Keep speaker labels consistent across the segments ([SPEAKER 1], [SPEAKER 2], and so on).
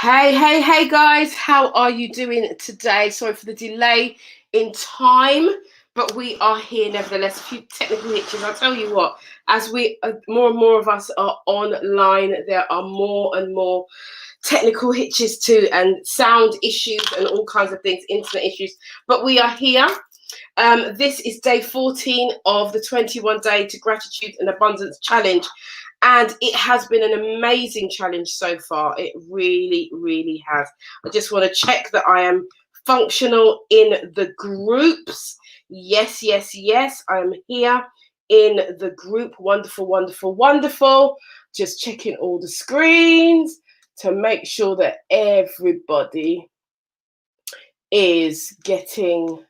[SPEAKER 1] Hey guys, how are you doing today? Sorry for the delay in time, but we are here nevertheless. A few technical hitches. I'll tell you what, as more and more of us are online, there are more and more technical hitches too, and sound issues and all kinds of things, internet issues. But we are here. This is day 14 of the 21 Day to Gratitude and Abundance Challenge. And it has been an amazing challenge so far. It really, really has. I just want to check that I am functional in the groups. Yes. I am here in the group. Wonderful, wonderful, wonderful. Just checking all the screens to make sure that everybody is getting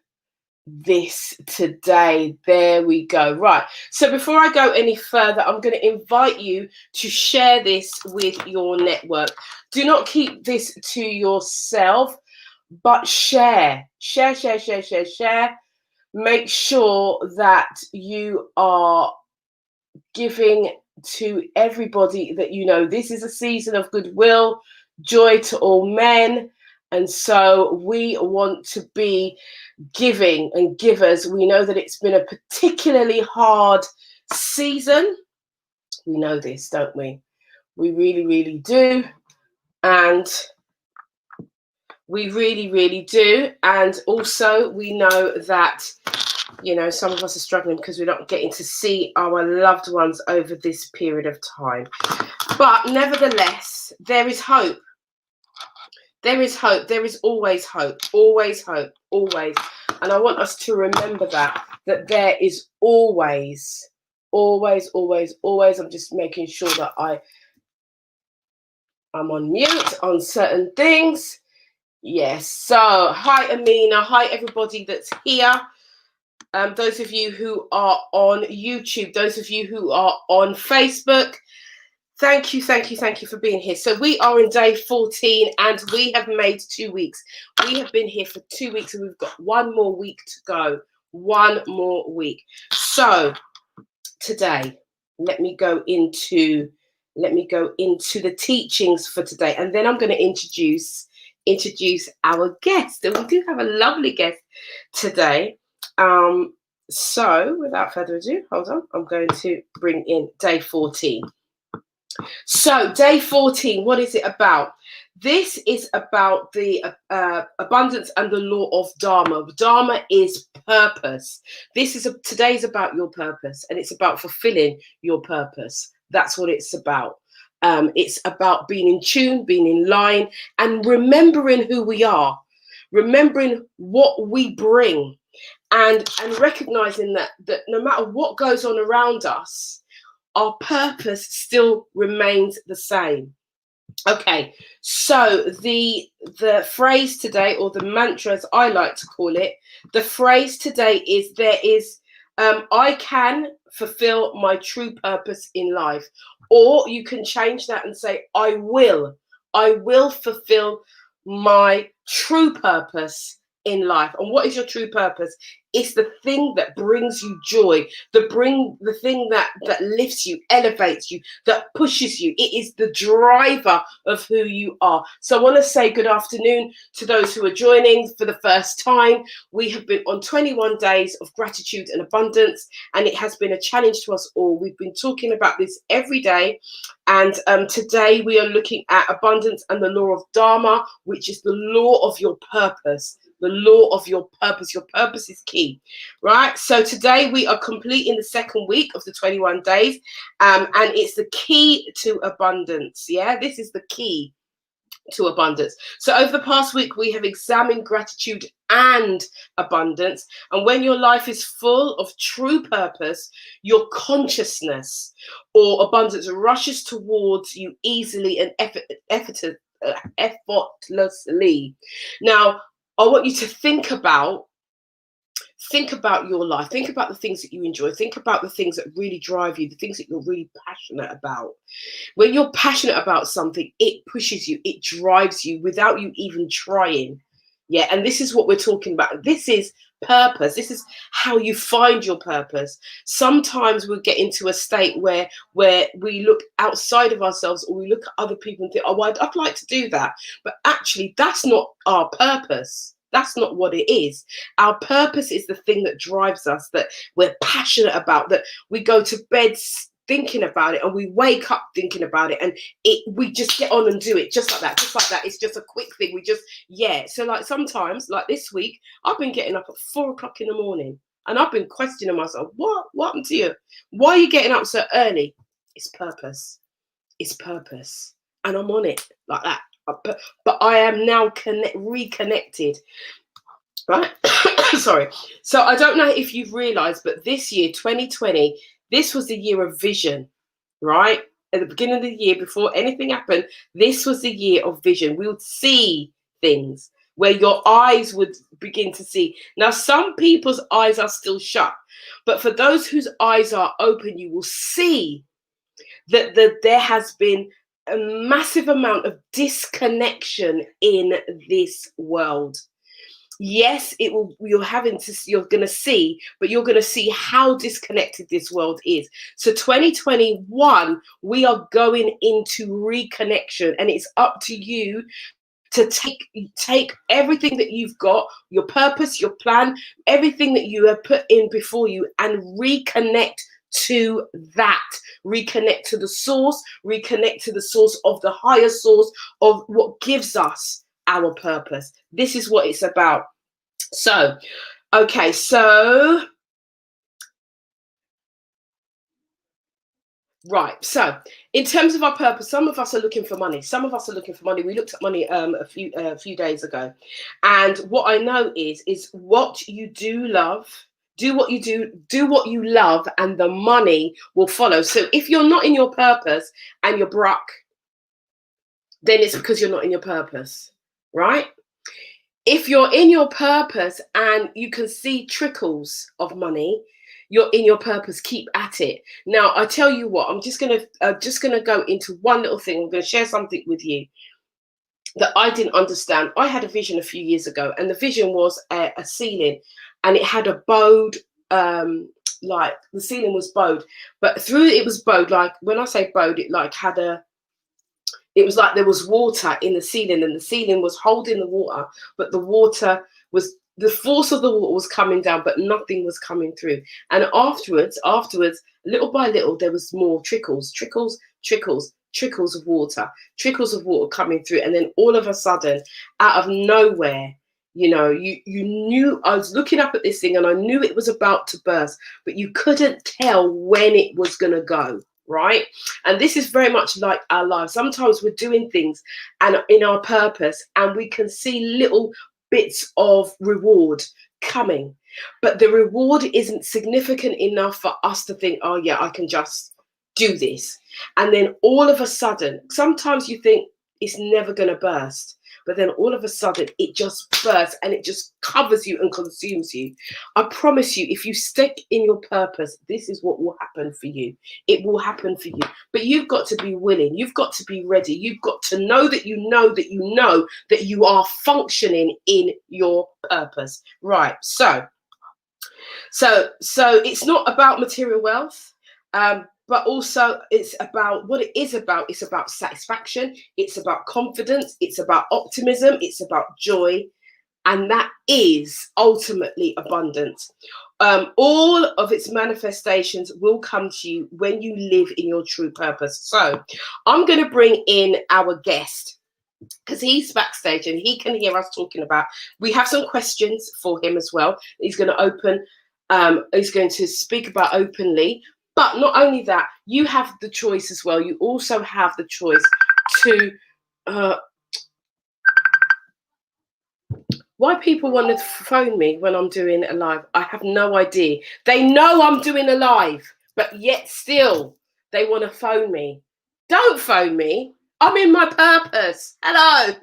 [SPEAKER 1] this today. There we go. Right, so before I go any further, I'm going to invite you to share this with your network. Do not keep this to yourself, but share. Make sure that you are giving to everybody that you know. This is a season of goodwill, joy to all men, and so we want to be giving and givers. We know that it's been a particularly hard season. We know this, don't we? We really, really do. And we really, really do. And also we know that, you know, some of us are struggling because we're not getting to see our loved ones over this period of time. But nevertheless, there is hope. There is hope. There is always hope. Always hope. Always. And I want us to remember that there is always. I'm just making sure that I'm on mute on certain things. Yes. So, hi, Amina. Hi, everybody that's here. Those of you who are on YouTube, those of you who are on Facebook, thank you for being here. So we are in day 14 and we have made 2 weeks. We have been here for 2 weeks and we've got one more week to go. One more week. So today, let me go into the teachings for today, and then I'm going to introduce our guest. And we do have a lovely guest today. So without further ado, hold on, I'm going to bring in day 14. So day 14, what is it about? This is about the abundance and the law of Dharma. Dharma is purpose. Today is about your purpose, and it's about fulfilling your purpose. That's what it's about. It's about being in tune, being in line, and remembering who we are, remembering what we bring, and recognizing that no matter what goes on around us, our purpose still remains the same. Okay, so the phrase today, or the mantra as I like to call it, the phrase today is I can fulfill my true purpose in life. Or you can change that and say, I will fulfill my true purpose in life. And what is your true purpose? It's the thing that brings you joy, the thing that lifts you, elevates you, that pushes you. It is the driver of who you are. So I want to say good afternoon to those who are joining for the first time. We have been on 21 days of gratitude and abundance, and it has been a challenge to us all. We've been talking about this every day. And today we are looking at abundance and the law of Dharma, which is the law of your purpose. The law of your purpose. Your purpose is key, right? So today we are completing the second week of the 21 days, and it's the key to abundance. Yeah, this is the key to abundance. So over the past week, we have examined gratitude and abundance. And when your life is full of true purpose, your consciousness or abundance rushes towards you easily and effortlessly. Now, I want you to think about your life. Think about the things that you enjoy. Think about the things that really drive you, the things that you're really passionate about. When you're passionate about something, it pushes you, it drives you without you even trying. Yeah, and this is what we're talking about. This is purpose. This is how you find your purpose. Sometimes we'll get into a state where we look outside of ourselves, or we look at other people and think, oh, I'd like to do that. But actually, that's not our purpose. That's not what it is. Our purpose is the thing that drives us, that we're passionate about, that we go to bed thinking about it, and we wake up thinking about it, and we just get on and do it just like that, just like that. It's just a quick thing. We just, yeah. So like sometimes, like this week, I've been getting up at 4 o'clock in the morning, and I've been questioning myself, what happened to you? Why are you getting up so early? It's purpose. It's purpose. And I'm on it like that. But I am now reconnected. Right? Sorry. So I don't know if you've realized, but this year, 2020, this was the year of vision, right? At the beginning of the year, before anything happened, this was the year of vision. We would see things where your eyes would begin to see. Now, some people's eyes are still shut, but for those whose eyes are open, you will see that there has been a massive amount of disconnection in this world. Yes, it will. You're going to see, but you're going to see how disconnected this world is. So 2021, we are going into reconnection, and it's up to you to take everything that you've got, your purpose, your plan, everything that you have put in before you, and reconnect to that. Reconnect to the source, reconnect to the source of the higher source of what gives us our purpose. This is what it's about. So, okay, so right. So, in terms of our purpose, some of us are looking for money. Some of us are looking for money. We looked at money a few days ago, and what I know is what you do love. Do what what you love, and the money will follow. So if you're not in your purpose and you're broke, then it's because you're not in your purpose, right? If you're in your purpose and you can see trickles of money, you're in your purpose. Keep at it. Now, I tell you what, I'm just gonna go into one little thing. I'm going to share something with you that I didn't understand. I had a vision a few years ago, and the vision was a ceiling, and it had a bowed, like the ceiling was bowed, but through it was bowed. Like when I say bowed, it like had a. It was like there was water in the ceiling, and the ceiling was holding the water, but the force of the water was coming down, but nothing was coming through. And afterwards, little by little, there was more trickles of water coming through. And then all of a sudden, out of nowhere, you knew. I was looking up at this thing, and I knew it was about to burst, but you couldn't tell when it was going to go. Right? And this is very much like our lives. Sometimes we're doing things and in our purpose, and we can see little bits of reward coming, but the reward isn't significant enough for us to think, oh yeah, I can just do this. And then all of a sudden, sometimes you think it's never going to burst, but then all of a sudden it just bursts, and it just covers you and consumes you. I promise you, if you stick in your purpose, this is what will happen for you. It will happen for you. But you've got to be willing. You've got to be ready. You've got to know that that you are functioning in your purpose. Right. So it's not about material wealth. But also it's about what it is about. It's about satisfaction. It's about confidence. It's about optimism. It's about joy. And that is ultimately abundance. All of its manifestations will come to you when you live in your true purpose. So I'm going to bring in our guest, because he's backstage and he can hear us talking about. We have some questions for him as well. He's going to speak about openly. But not only that, you have the choice as well. You also have the choice to. Why people want to phone me when I'm doing a live, I have no idea. They know I'm doing a live, but yet still they want to phone me. Don't phone me. I'm in my purpose. Hello.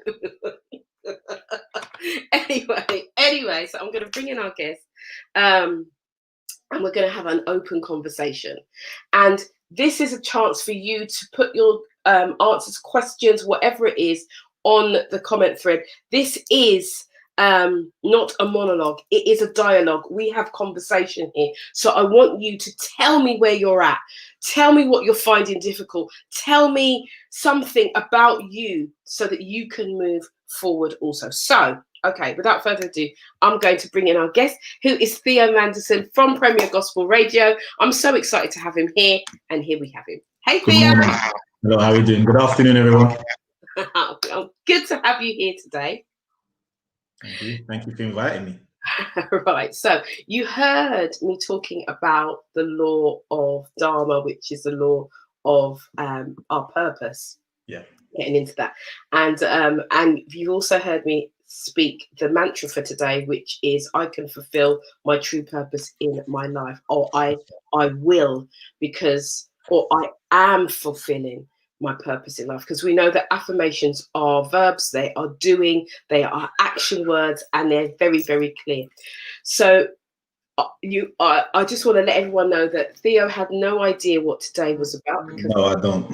[SPEAKER 1] Anyway, so I'm going to bring in our guest. And we're going to have an open conversation. And this is a chance for you to put your answers, questions, whatever it is, on the comment thread. This is not a monologue. It is a dialogue. We have conversation here. So I want you to tell me where you're at. Tell me what you're finding difficult. Tell me something about you so that you can move forward also. So, okay, without further ado, I'm going to bring in our guest, who is Theo Anderson from Premier Gospel Radio. I'm so excited to have him here, and here we have him. Hey,
[SPEAKER 2] Good
[SPEAKER 1] Theo.
[SPEAKER 2] morning. Hello, how are you doing? Good afternoon, everyone.
[SPEAKER 1] Good to have you here today.
[SPEAKER 2] Thank you. Thank you for inviting me.
[SPEAKER 1] Right, so you heard me talking about the law of Dharma, which is the law of our purpose.
[SPEAKER 2] Yeah.
[SPEAKER 1] Getting into that, and you've also heard me speak the mantra for today, which is I can fulfill my true purpose in my life, or I will, because, or I am fulfilling my purpose in life, because we know that affirmations are verbs, they are doing, they are action words, and they're very, very clear. So I just want to let everyone know that Theo had no idea what today was about. Because
[SPEAKER 2] no, I don't.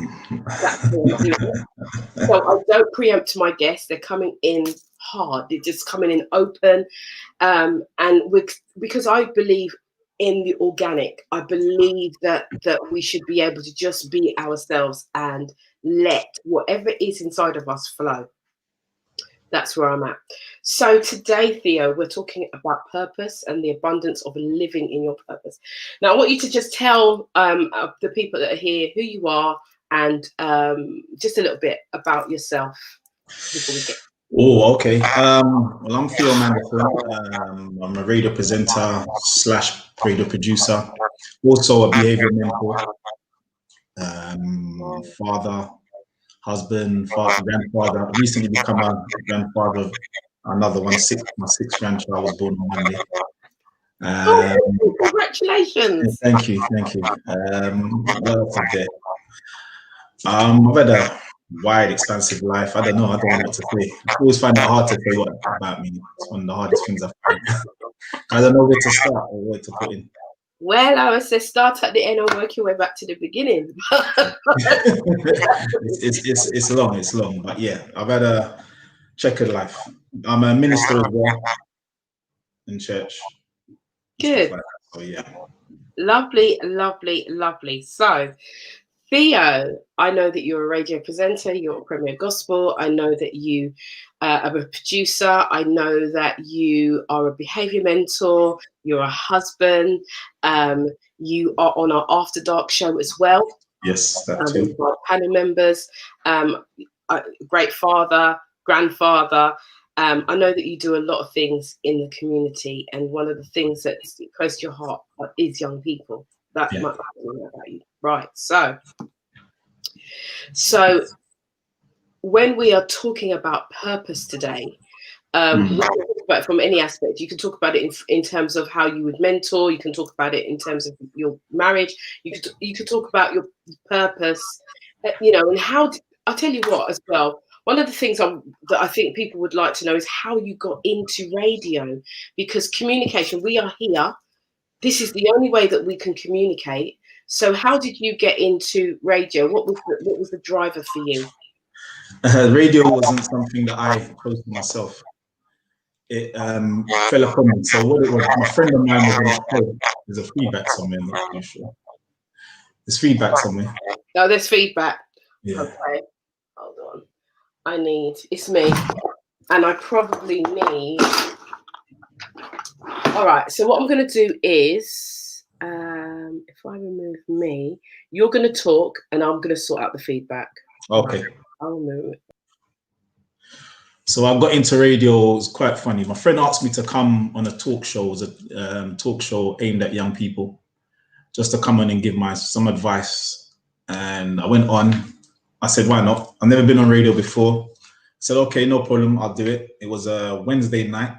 [SPEAKER 1] So I don't preempt my guests. They're coming in hard. They're just coming in open, and because I believe in the organic. I believe that we should be able to just be ourselves and let whatever is inside of us flow. That's where I'm at. So today, Theo, we're talking about purpose and the abundance of living in your purpose. Now, I want you to just tell the people that are here who you are and just a little bit about yourself before we get.
[SPEAKER 2] Oh, okay. Well, I'm Theo Anderson. I'm a radio presenter / radio producer, also a behavior mentor, father, husband, grandfather. I recently become a grandfather of another one. My sixth grandchild was born on Monday.
[SPEAKER 1] Congratulations!
[SPEAKER 2] Thank you. I've had a wide, expansive life. I don't know what to say. I always find it hard to say what about me. It's one of the hardest things I've found. I don't know where to start or where to put in.
[SPEAKER 1] Well, I would say start at the end and work your way back to the beginning.
[SPEAKER 2] It's long, but yeah, I've had a checkered life. I'm a minister as well in church.
[SPEAKER 1] Good.
[SPEAKER 2] Like so yeah.
[SPEAKER 1] Lovely. So, Theo, I know that you're a radio presenter, you're a Premier Gospel. I know that you are a producer. I know that you are a behavior mentor. You're a husband. You are on our After Dark show as well.
[SPEAKER 2] Yes, that too.
[SPEAKER 1] Panel members, great father, grandfather. I know that you do a lot of things in the community, and one of the things that's close to your heart is young people. That's much about you, right? So when we are talking about purpose today, we can talk about it from any aspect. You can talk about it in terms of how you would mentor. You can talk about it in terms of your marriage. You could talk about your purpose, and how. I'll tell you what as well. One of the things that I think people would like to know is how you got into radio, because communication. We are here. This is the only way that we can communicate. So, how did you get into radio? What was the driver for you?
[SPEAKER 2] Radio wasn't something that I chose for myself. It fell upon me. So what it was, my friend of mine was on the show. There's a feedback somewhere. I'm not too sure. There's feedback somewhere.
[SPEAKER 1] Oh, there's feedback.
[SPEAKER 2] Yeah.
[SPEAKER 1] Okay. Hold on. It's me. And I probably need. All right. So what I'm going to do is, if I remove me, you're going to talk and I'm going to sort out the feedback.
[SPEAKER 2] Okay.
[SPEAKER 1] I'll move it.
[SPEAKER 2] So I got into radio. It was quite funny. My friend asked me to come on a talk show. It was a talk show aimed at young people, just to come on and give some advice. And I went on. I said, why not? I've never been on radio before. I said, okay, no problem. I'll do it. It was a Wednesday night,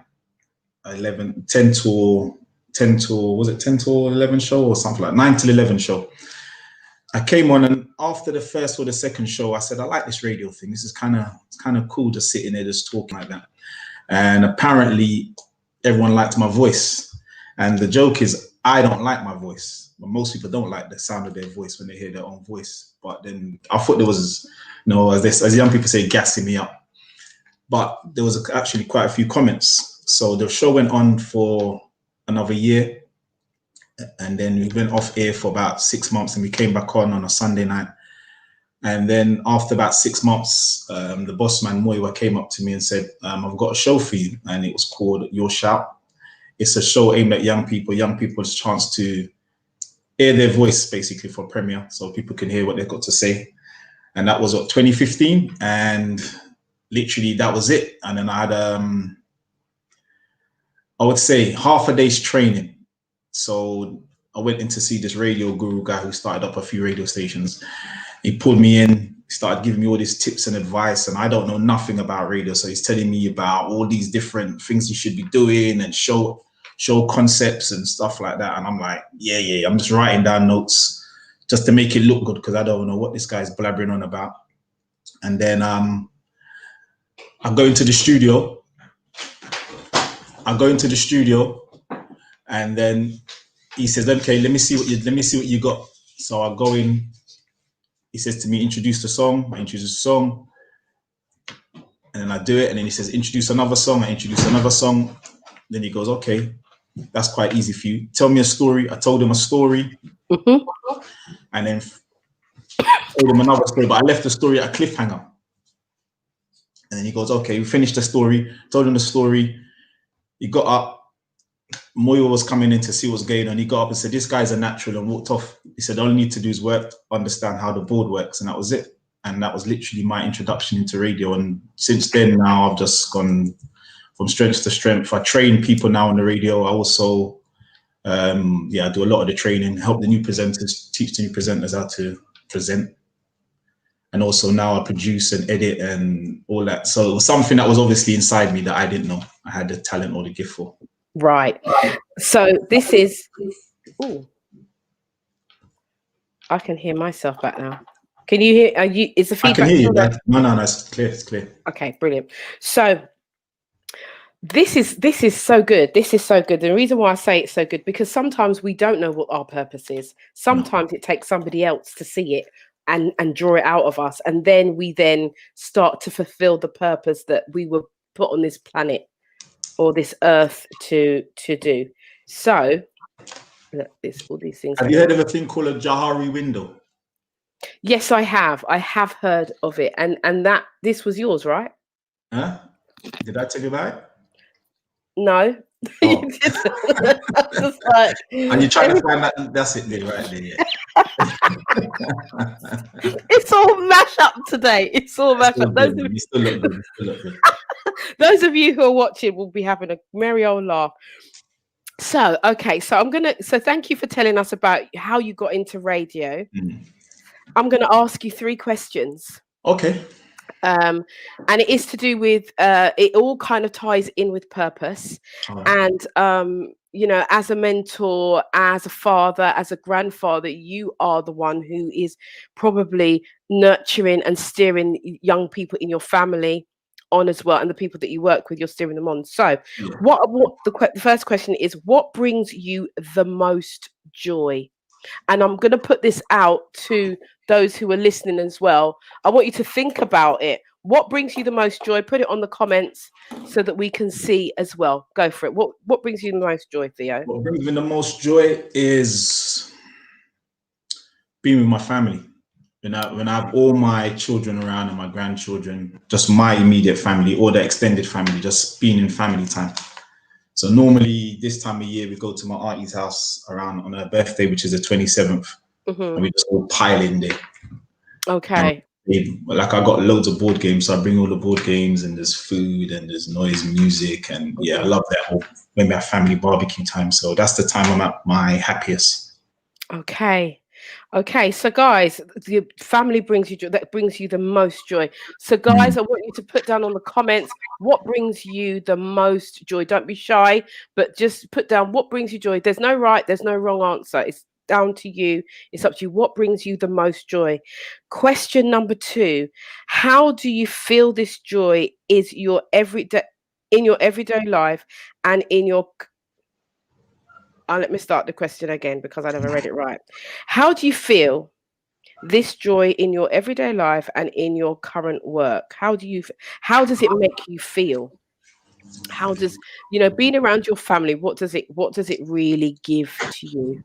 [SPEAKER 2] 10 to 11 show or something like 9 till 11 show. I came on, and after the first or the second show, I said, I like this radio thing. This is kind of cool, just sitting there, just talking like that. And apparently everyone liked my voice. And the joke is, I don't like my voice. But most people don't like the sound of their voice when they hear their own voice. But then I thought there was, as young people say, gassing me up. But there was actually quite a few comments So the show went on for another year, and then we went off air for about 6 months, and we came back on a Sunday night. And then after about 6 months, the boss man Moiwa came up to me and said, "I've got a show for you," and it was called Your Shout. It's a show aimed at young people's chance to hear their voice, basically, for premiere, so people can hear what they've got to say. And that was 2015, and literally that was it. And then I had, I would say, half a day's training. So I went in to see this radio guru guy who started up a few radio stations. He pulled me in, started giving me all these tips and advice, and I don't know nothing about radio. So he's telling me about all these different things you should be doing and show concepts and stuff like that. And I'm like, yeah. I'm just writing down notes just to make it look good, because I don't know what this guy's blabbering on about. And then I go into the studio. And then he says, "Okay, let me see what you got." So I go in. He says to me, "Introduce the song." I introduce the song, and then I do it. And then he says, "Introduce another song." I introduce another song. Then he goes, "Okay, that's quite easy for you. Tell me a story." I told him a story, and then told him another story, but I left the story at a cliffhanger. And then he goes, "Okay, we finished the story." Told him the story. He got up. Moyo was coming in to see what's going on. He got up and said, "This guy's a natural," and walked off. He said, "All you need to do is work, understand how the board works," and that was it. And that was literally my introduction into radio. And since then, now I've just gone from strength to strength. I train people now on the radio. I also, I do a lot of the training, help the new presenters, teach the new presenters how to present. And also now I produce and edit and all that. So it was something that was obviously inside me that I didn't know I had the talent or the gift for.
[SPEAKER 1] Right. So this is, ooh, I can hear myself back now. Can you hear, is the feedback?
[SPEAKER 2] I can hear you. No, it's clear. Okay,
[SPEAKER 1] brilliant. So this is so good. This is so good. The reason why I say it's so good, because sometimes we don't know what our purpose is. Sometimes it takes somebody else to see it and draw it out of us. And then we then start to fulfill the purpose that we were put on this planet or this earth to do. So look, all these things.
[SPEAKER 2] Have you heard of a thing called a Johari window?
[SPEAKER 1] Yes, I have. I have heard of it. And that this was yours, right?
[SPEAKER 2] Huh? Did I tell you about it?
[SPEAKER 1] No.
[SPEAKER 2] Oh.
[SPEAKER 1] Just like,
[SPEAKER 2] and you're trying to find that, that's it there, right there. Yeah.
[SPEAKER 1] It's all mash up today. It's all mash up.
[SPEAKER 2] You still look good.
[SPEAKER 1] Those of you who are watching will be having a merry old laugh. So, okay. So thank you for telling us about how you got into radio. I'm going to ask you 3 questions.
[SPEAKER 2] Okay.
[SPEAKER 1] And it is to do with, it all kind of ties in with purpose. Right. And, as a mentor, as a father, as a grandfather, you are the one who is probably nurturing and steering young people in your family on as well. And the people that you work with, you're steering them on. So the first question is, what brings you the most joy? And I'm going to put this out to those who are listening as well. I want you to think about it. What brings you the most joy? Put it on the comments so that we can see as well. Go for it. What brings you the most joy, Theo?
[SPEAKER 2] What brings me the most joy is being with my family. When I have all my children around and my grandchildren, just my immediate family or the extended family, just being in family time. So normally this time of year, we go to my auntie's house around on her birthday, which is the 27th. And we just all pile in there.
[SPEAKER 1] Okay.
[SPEAKER 2] Like I got loads of board games, so I bring all the board games and there's food and there's noise, music. And I love that whole, when we have family barbecue time. So that's the time I'm at my happiest.
[SPEAKER 1] Okay. So guys, the family brings you joy. That brings you the most joy. So guys, I want you to put down on the comments what brings you the most joy. Don't be shy, but just put down what brings you joy. There's no right, there's no wrong answer. It's down to you. It's up to you. What brings you the most joy? Question number 2: how do you feel this joy is your everyday life and in your let me start the question again because I never read it right. How do you feel this joy in your everyday life and in your current work? How does it make you feel? How does, being around your family, what does it really give to you?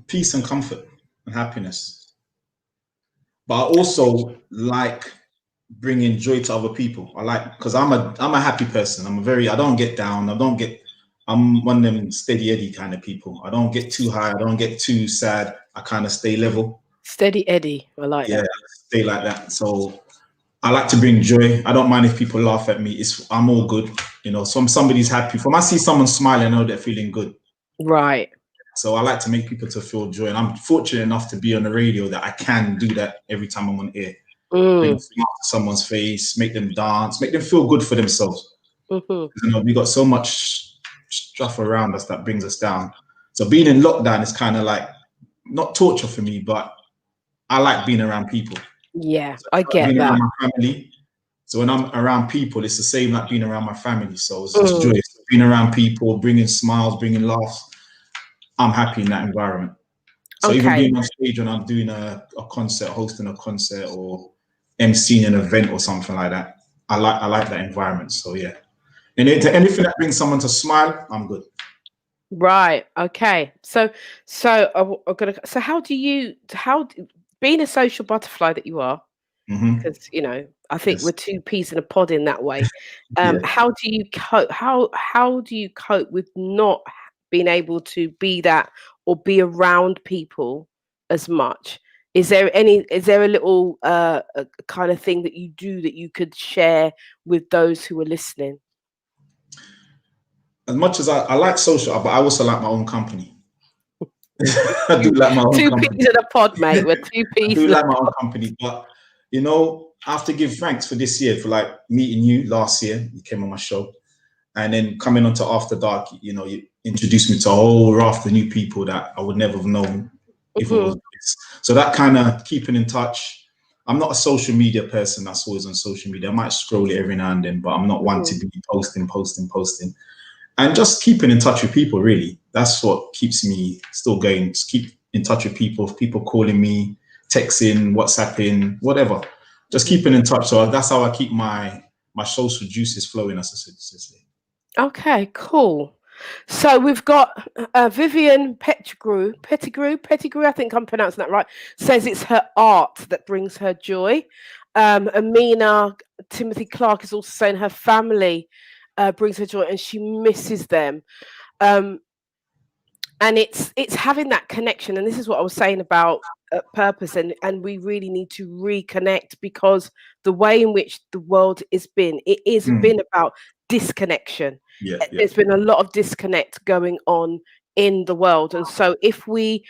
[SPEAKER 2] Peace and comfort and happiness. But I also like bringing joy to other people. I like, because I'm a happy person. I don't get down. I'm one of them steady Eddie kind of people. I don't get too high. I don't get too sad. I kind of stay level.
[SPEAKER 1] Steady Eddie. I like
[SPEAKER 2] Yeah,
[SPEAKER 1] that.
[SPEAKER 2] stay like that. So I like to bring joy. I don't mind if people laugh at me. I'm all good. Somebody's happy. From I see someone smiling, I know they're feeling good.
[SPEAKER 1] Right.
[SPEAKER 2] So I like to make people to feel joy. And I'm fortunate enough to be on the radio that I can do that every time I'm on air. Bring a smile to someone's face, make them dance, make them feel good for themselves.
[SPEAKER 1] Mm-hmm.
[SPEAKER 2] We got so much stuff around us that brings us down. So being in lockdown is kind of like not torture for me, but I like being around people.
[SPEAKER 1] Yeah,
[SPEAKER 2] So
[SPEAKER 1] I
[SPEAKER 2] I like
[SPEAKER 1] get
[SPEAKER 2] being
[SPEAKER 1] that.
[SPEAKER 2] around my family. So when I'm around people, it's the same like being around my family. So it's just joyous. Being around people, bringing smiles, bringing laughs. I'm happy in that environment. So even
[SPEAKER 1] Okay.
[SPEAKER 2] being on stage when I'm doing a concert, hosting a concert or emceeing an event or something like that, I like that environment. So yeah. And anything that brings someone to smile, I'm good.
[SPEAKER 1] Right. Okay. So being a social butterfly that you are,
[SPEAKER 2] Mm-hmm.
[SPEAKER 1] because I think
[SPEAKER 2] Yes.
[SPEAKER 1] we're two peas in a pod in that way.
[SPEAKER 2] Yeah.
[SPEAKER 1] How do you cope? How do you cope with not being able to be that or be around people as much? Is there a little a kind of thing that you do that you could share with those who are listening?
[SPEAKER 2] As much as I like social, but I also like my own company. I do like my own
[SPEAKER 1] Two
[SPEAKER 2] company.
[SPEAKER 1] peas in a pod, mate. We're two
[SPEAKER 2] I
[SPEAKER 1] peas
[SPEAKER 2] do
[SPEAKER 1] in a
[SPEAKER 2] like my own
[SPEAKER 1] pod.
[SPEAKER 2] company, but I have to give thanks for this year for like meeting you last year. You came on my show, and then coming onto After Dark. You introduced me to a whole raft of new people that I would never have known if it was
[SPEAKER 1] Mhm,
[SPEAKER 2] this. So that kind of keeping in touch. I'm not a social media person that's always on social media. I might scroll it every now and then, but I'm not one to
[SPEAKER 1] mhm.
[SPEAKER 2] be posting, and just keeping in touch with people. Really, that's what keeps me still going. Just keep in touch with people calling me, texting, WhatsApping, whatever. Just
[SPEAKER 1] Mhm.
[SPEAKER 2] keeping in touch. So that's how I keep my social juices flowing, as I say.
[SPEAKER 1] Okay, cool. So we've got Vivian Pettigrew, I think I'm pronouncing that right, says it's her art that brings her joy. Amina Timothy Clark is also saying her family brings her joy and she misses them. Um, and it's having that connection, and this is what I was saying about purpose, and we really need to reconnect, because the way in which the world it has
[SPEAKER 2] Mm,
[SPEAKER 1] been about disconnection.
[SPEAKER 2] yeah, yeah.
[SPEAKER 1] There's been a lot of disconnect going on in the world, and so if we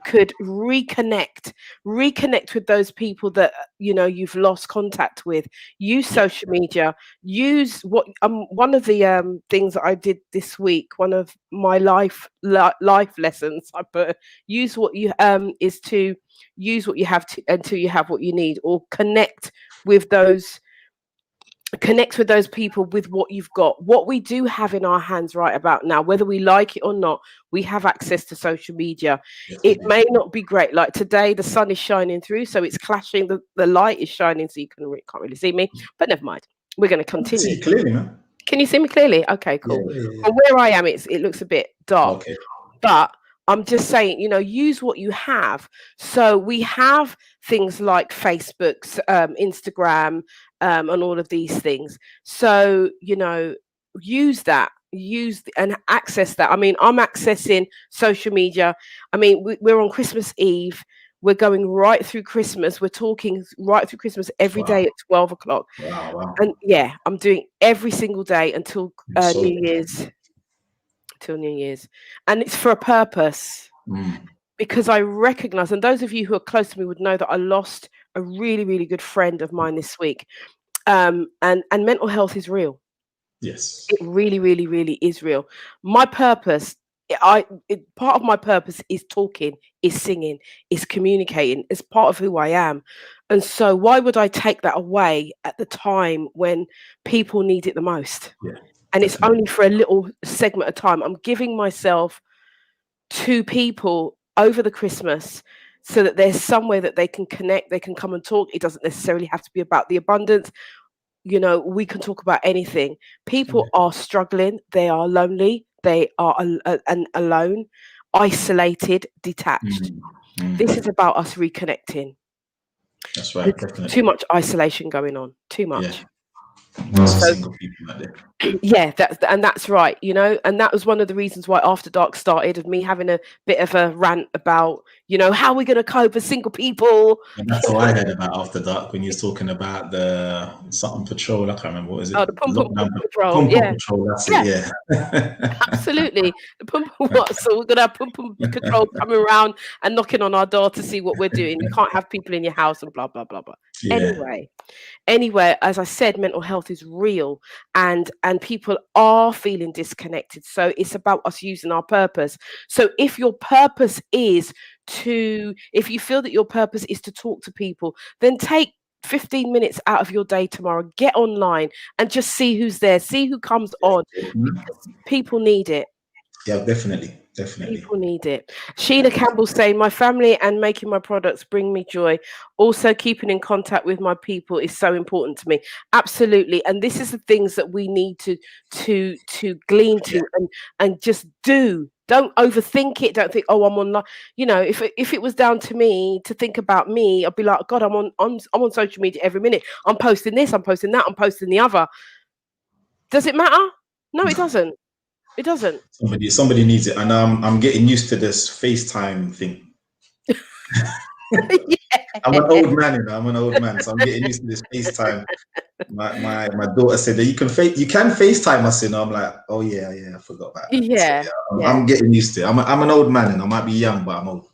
[SPEAKER 1] could reconnect with those people that you've lost contact with, use
[SPEAKER 2] Yeah.
[SPEAKER 1] social media, use what one of the things that I did this week, one of my life lessons I put, use what you is to use what you have to until you have what you need, or with those connect with those people with what you've got, what we do have in our hands right about now, whether we like it or not. We have access to social media.
[SPEAKER 2] Yes, we
[SPEAKER 1] It
[SPEAKER 2] do.
[SPEAKER 1] may not be great, like today the sun is shining through, so it's clashing, the light is shining, so you can't really see me, but never mind, we're going to
[SPEAKER 2] I can see
[SPEAKER 1] continue.
[SPEAKER 2] you clearly, man.
[SPEAKER 1] Can you see me clearly? Okay,
[SPEAKER 2] Yeah,
[SPEAKER 1] cool.
[SPEAKER 2] yeah, yeah.
[SPEAKER 1] From where I am, it looks a bit dark,
[SPEAKER 2] Okay.
[SPEAKER 1] but I'm just saying, use what you have. So we have things like Facebook's, Instagram, and all of these things. So, use that, and access that. I mean, I'm accessing social media. I mean, we're on Christmas Eve. We're going right through Christmas. We're talking right through Christmas every day
[SPEAKER 2] Wow.
[SPEAKER 1] at 12 o'clock.
[SPEAKER 2] Wow. Wow.
[SPEAKER 1] And yeah, I'm doing every single day until
[SPEAKER 2] I'm sorry.
[SPEAKER 1] New Year's, till New Year's. And it's for a purpose,
[SPEAKER 2] Mm.
[SPEAKER 1] because I recognize, and those of you who are close to me would know, that I lost a really, really good friend of mine this week. And mental health is real.
[SPEAKER 2] Yes.
[SPEAKER 1] It really, really, really is real. My purpose, part of my purpose is talking, is singing, is communicating. It's part of who I am. And so why would I take that away at the time when people need it the most?
[SPEAKER 2] Yeah.
[SPEAKER 1] And it's
[SPEAKER 2] Definitely.
[SPEAKER 1] only for a little segment of time. I'm giving myself to people over the Christmas, so that there's somewhere that they can connect, they can come and talk. It doesn't necessarily have to be about the abundance. you know, we can talk about anything. People are struggling, they are lonely, they are alone, isolated, detached. This is about us reconnecting.
[SPEAKER 2] That's right,
[SPEAKER 1] There's too
[SPEAKER 2] definitely.
[SPEAKER 1] much isolation going on, too
[SPEAKER 2] Yeah.
[SPEAKER 1] much.
[SPEAKER 2] Lots of
[SPEAKER 1] So
[SPEAKER 2] single people out there.
[SPEAKER 1] yeah, that's right, you know, and that was one of the reasons why After Dark started, of me having a bit of a rant about, you know, how we're going to cope as single people.
[SPEAKER 2] And that's all I heard about After Dark when you was talking about the something patrol. I can't remember, what is
[SPEAKER 1] Oh,
[SPEAKER 2] it?
[SPEAKER 1] the pum pum
[SPEAKER 2] Lockdown
[SPEAKER 1] pum patrol.
[SPEAKER 2] pom pom
[SPEAKER 1] Yeah,
[SPEAKER 2] patrol. That's it.
[SPEAKER 1] yeah,
[SPEAKER 2] Yeah.
[SPEAKER 1] absolutely. The pum pum what? So we're gonna have pum pum control coming around and knocking on our door to see what we're doing. You can't have people in your house and blah blah blah blah.
[SPEAKER 2] Yeah.
[SPEAKER 1] Anyway, as I said, mental health is real, and people are feeling disconnected. So it's about us using our purpose. So if your purpose is if you feel that your purpose is to talk to people, then take 15 minutes out of your day tomorrow, get online and just see who's there, see who comes on, because people need it.
[SPEAKER 2] Yeah, definitely. Definitely.
[SPEAKER 1] People need it. Sheena Campbell saying, my family and making my products bring me joy. Also, keeping in contact with my people is so important to me. Absolutely. And this is the things that we need to glean
[SPEAKER 2] Yeah.
[SPEAKER 1] to and just do. Don't overthink it. Don't think, oh, I'm on. You know, if it was down to me to think about me, I'd be like, God, I'm on social media every minute. I'm posting this. I'm posting that. I'm posting the other. Does it matter? No, it doesn't. It doesn't.
[SPEAKER 2] Somebody needs it, and I'm getting used to this FaceTime thing. I'm an old man, you know. I'm an old man, so I'm getting used to this FaceTime. My daughter said that you can FaceTime us, you know. I'm like, oh yeah, I forgot about that. So
[SPEAKER 1] Yeah,
[SPEAKER 2] yeah,
[SPEAKER 1] yeah.
[SPEAKER 2] I'm getting used to it. I'm an old man, and I might be young, but I'm old.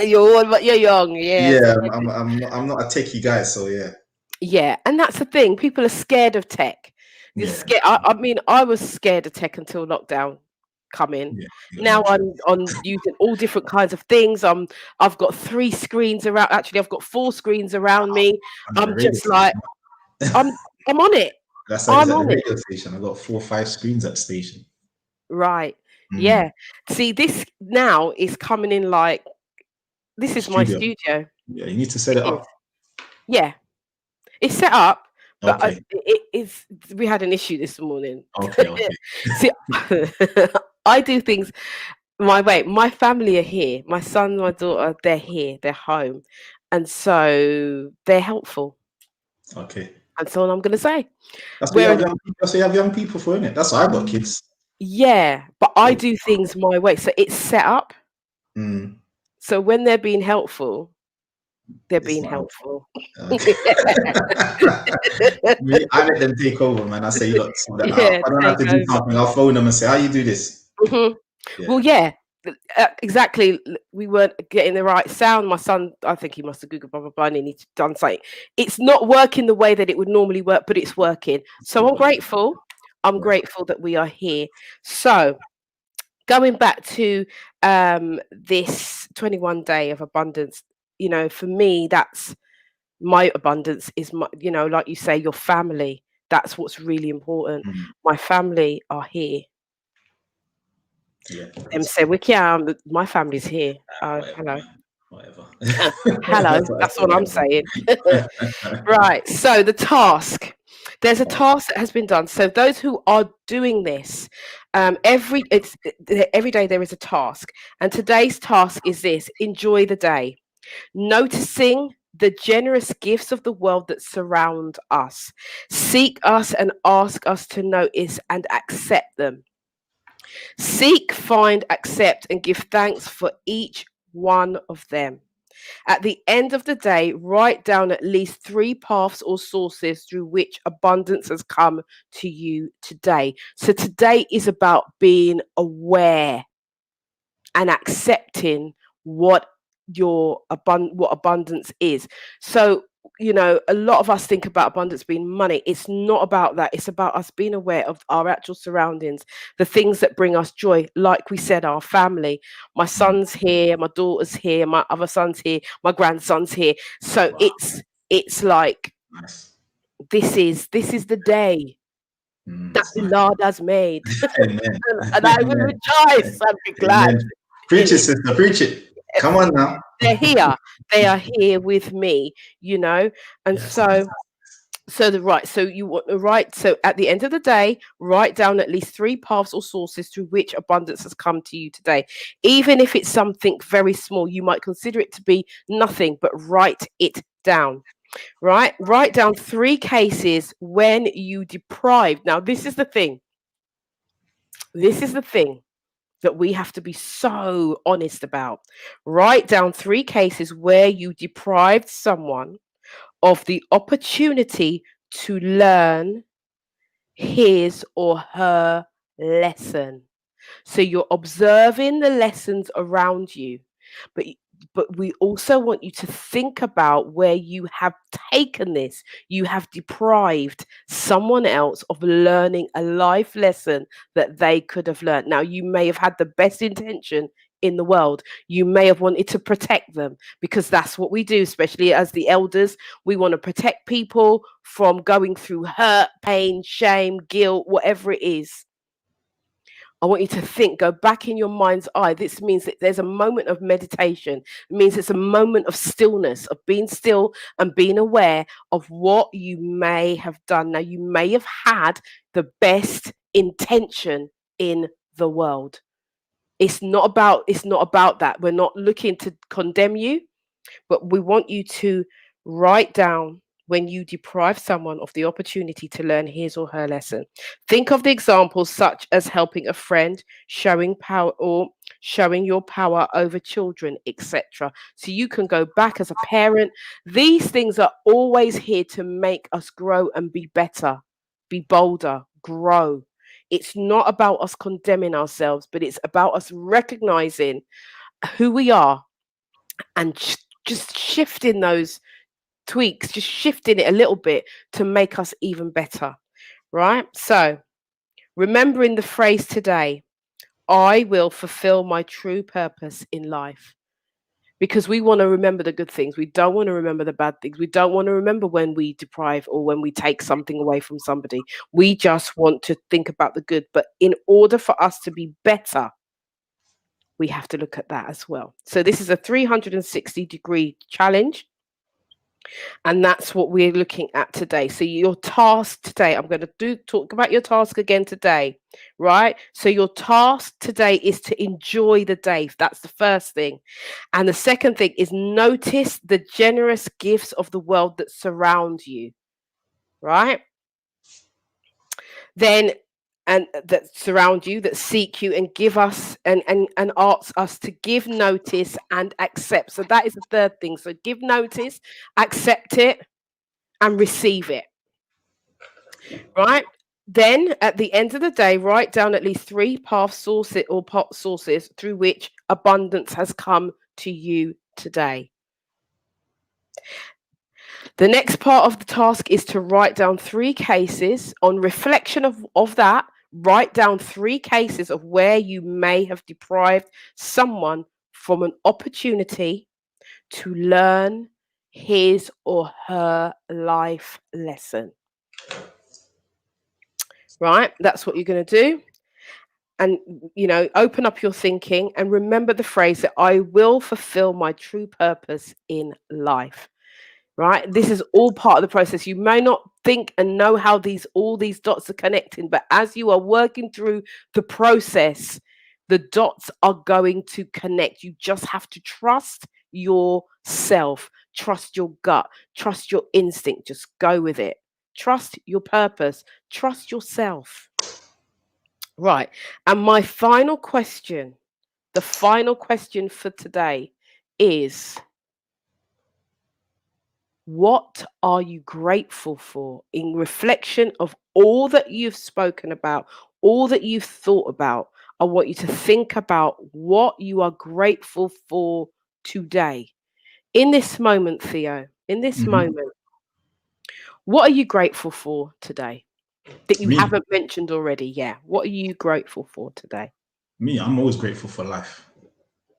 [SPEAKER 1] You're old, but you're young. Yes.
[SPEAKER 2] Yeah, I'm not a techie guy, so yeah.
[SPEAKER 1] Yeah, and that's the thing. People are scared of tech. They're
[SPEAKER 2] Yeah,
[SPEAKER 1] scared. I mean, I was scared of tech until lockdown come in.
[SPEAKER 2] yeah, you got no
[SPEAKER 1] Now I'm
[SPEAKER 2] choice.
[SPEAKER 1] on using all different kinds of things. I've got 3 screens around. Actually, I've got 4 screens around me.
[SPEAKER 2] I'm at the
[SPEAKER 1] I'm
[SPEAKER 2] radio
[SPEAKER 1] just like
[SPEAKER 2] station.
[SPEAKER 1] I'm I'm on it.
[SPEAKER 2] That's how it is
[SPEAKER 1] I'm
[SPEAKER 2] at the
[SPEAKER 1] on it.
[SPEAKER 2] radio station. I got 4 or 5 screens at the station.
[SPEAKER 1] Right.
[SPEAKER 2] Mm.
[SPEAKER 1] Yeah. See, this now is coming in like this is my
[SPEAKER 2] Studio.
[SPEAKER 1] studio.
[SPEAKER 2] Yeah, you need to set
[SPEAKER 1] It
[SPEAKER 2] it
[SPEAKER 1] is.
[SPEAKER 2] up.
[SPEAKER 1] Yeah. It's set up, but
[SPEAKER 2] Okay.
[SPEAKER 1] it is. We had an issue this morning.
[SPEAKER 2] Okay. Okay.
[SPEAKER 1] See, I do things my way. My family are here. My son, my daughter, they're here. They're home, and so they're helpful.
[SPEAKER 2] Okay.
[SPEAKER 1] That's all I'm going to say.
[SPEAKER 2] That's what you have
[SPEAKER 1] Whereas,
[SPEAKER 2] young people. That's what you have young people for, innit? That's why I got kids.
[SPEAKER 1] yeah, but I
[SPEAKER 2] Yeah.
[SPEAKER 1] do things my way, so it's set up.
[SPEAKER 2] Mm.
[SPEAKER 1] So when they're being helpful, they're
[SPEAKER 2] It's
[SPEAKER 1] being
[SPEAKER 2] not.
[SPEAKER 1] helpful.
[SPEAKER 2] Okay. I let them take over, man. I say, you look, so that
[SPEAKER 1] Yeah,
[SPEAKER 2] I don't have
[SPEAKER 1] take
[SPEAKER 2] to do
[SPEAKER 1] over.
[SPEAKER 2] something. I'll phone them and say, how you do this?
[SPEAKER 1] Mhm.
[SPEAKER 2] Yeah.
[SPEAKER 1] Well, yeah, exactly. We weren't getting the right sound. My son, I think he must have Googled blah blah blah, and he's done something. It's not working the way that it would normally work, but it's working. So I'm grateful. I'm
[SPEAKER 2] Yeah.
[SPEAKER 1] grateful that we are here. So going back to this 21 day of abundance, you know, for me, that's my abundance is my, you know, like you say, your family. That's what's really important.
[SPEAKER 2] Mm.
[SPEAKER 1] My family are here.
[SPEAKER 2] Yeah.
[SPEAKER 1] Them say we can. My family's here.
[SPEAKER 2] Whatever,
[SPEAKER 1] Hello.
[SPEAKER 2] man. Whatever.
[SPEAKER 1] Hello.
[SPEAKER 2] That's what I
[SPEAKER 1] That's
[SPEAKER 2] say,
[SPEAKER 1] all I'm
[SPEAKER 2] whatever.
[SPEAKER 1] saying. Right. So the task. There's a task that has been done. So those who are doing this, every day there is a task, and today's task is this: enjoy the day, noticing the generous gifts of the world that surround us. Seek us and ask us to notice and accept them. Seek, find, accept, and give thanks for each one of them. At the end of the day, write down at least 3 paths or sources through which abundance has come to you today. So today is about being aware and accepting what what abundance is. So, you know, a lot of us think about abundance being money. It's not about that. It's about us being aware of our actual surroundings, the things that bring us joy. Like we said, our family. My son's here, my daughter's here, my other son's here, my grandson's here. So
[SPEAKER 2] Wow.
[SPEAKER 1] it's like
[SPEAKER 2] Nice.
[SPEAKER 1] this is the day that
[SPEAKER 2] That's
[SPEAKER 1] the
[SPEAKER 2] nice.
[SPEAKER 1] Lord has made.
[SPEAKER 2] Amen.
[SPEAKER 1] And I will
[SPEAKER 2] Amen.
[SPEAKER 1] rejoice and be glad
[SPEAKER 2] Amen.
[SPEAKER 1] in
[SPEAKER 2] Preach it,
[SPEAKER 1] it.
[SPEAKER 2] sister. Preach it. Come on now.
[SPEAKER 1] They're here. They are here with me, you know. And
[SPEAKER 2] Yes.
[SPEAKER 1] so So so you want to write. So at the end of the day, write down at least 3 paths or sources through which abundance has come to you today. Even if it's something very small, you might consider it to be nothing, but write it down. Right? Write down 3 cases when you deprived. Now, this is the thing. This is the thing that we have to be so honest about. Write down 3 cases where you deprived someone of the opportunity to learn his or her lesson. So you're observing the lessons around you, but we also want you to think about where you have taken this. You have deprived someone else of learning a life lesson that they could have learned. Now, you may have had the best intention in the world. You may have wanted to protect them, because that's what we do, especially as the elders. We want to protect people from going through hurt, pain, shame, guilt, whatever it is. I want you to think, go back in your mind's eye. This means that there's a moment of meditation. It means it's a moment of stillness, of being still and being aware of what you may have done. Now, you may have had the best intention in the world. It's not about that. We're not looking to condemn you, but we want you to write down when you deprive someone of the opportunity to learn his or her lesson. Think of the examples such as helping a friend, showing power, or showing your power over children, etc. So you can go back as a parent. These things are always here to make us grow and be better, be bolder, grow. It's not about us condemning ourselves, but it's about us recognizing who we are and just shifting those tweaks, just shifting it a little bit to make us even better, right? So remembering the phrase today, I will fulfill my true purpose in life. Because we want to remember the good things. We don't want to remember the bad things. We don't want to remember when we deprive or when we take something away from somebody. We just want to think about the good. But in order for us to be better, we have to look at that as well. So this is a 360-degree challenge. And that's what we're looking at today. So your task today, I'm going to talk about your task again today, right? So your task today is to enjoy the day. That's the first thing. And the second thing is notice the generous gifts of the world that surround you, right? Then and that surround you, that seek you and give us and ask us to give notice and accept. So that is the third thing. So give notice, accept it, and receive it. Right? Then at the end of the day, write down at least 3 path sources or pot sources through which abundance has come to you today. The next part of the task is to write down 3 cases. On reflection of that, write down 3 cases of where you may have deprived someone from an opportunity to learn his or her life lesson. Right? That's what you're going to do. And, open up your thinking and remember the phrase that I will fulfill my true purpose in life. Right? This is all part of the process. You may not think and know how all these dots are connecting, but as you are working through the process, the dots are going to connect. You just have to trust yourself, trust your gut, trust your instinct. Just go with it. Trust your purpose, trust yourself. Right. And my final question, the final question for today is, what are you grateful for in reflection of all that you've spoken about, all that you've thought about? I want you to think about what you are grateful for today. In this moment, Theo, in this moment, what are you grateful for today that you haven't mentioned already? Yeah. What are you grateful for today?
[SPEAKER 2] Me, I'm always grateful for life.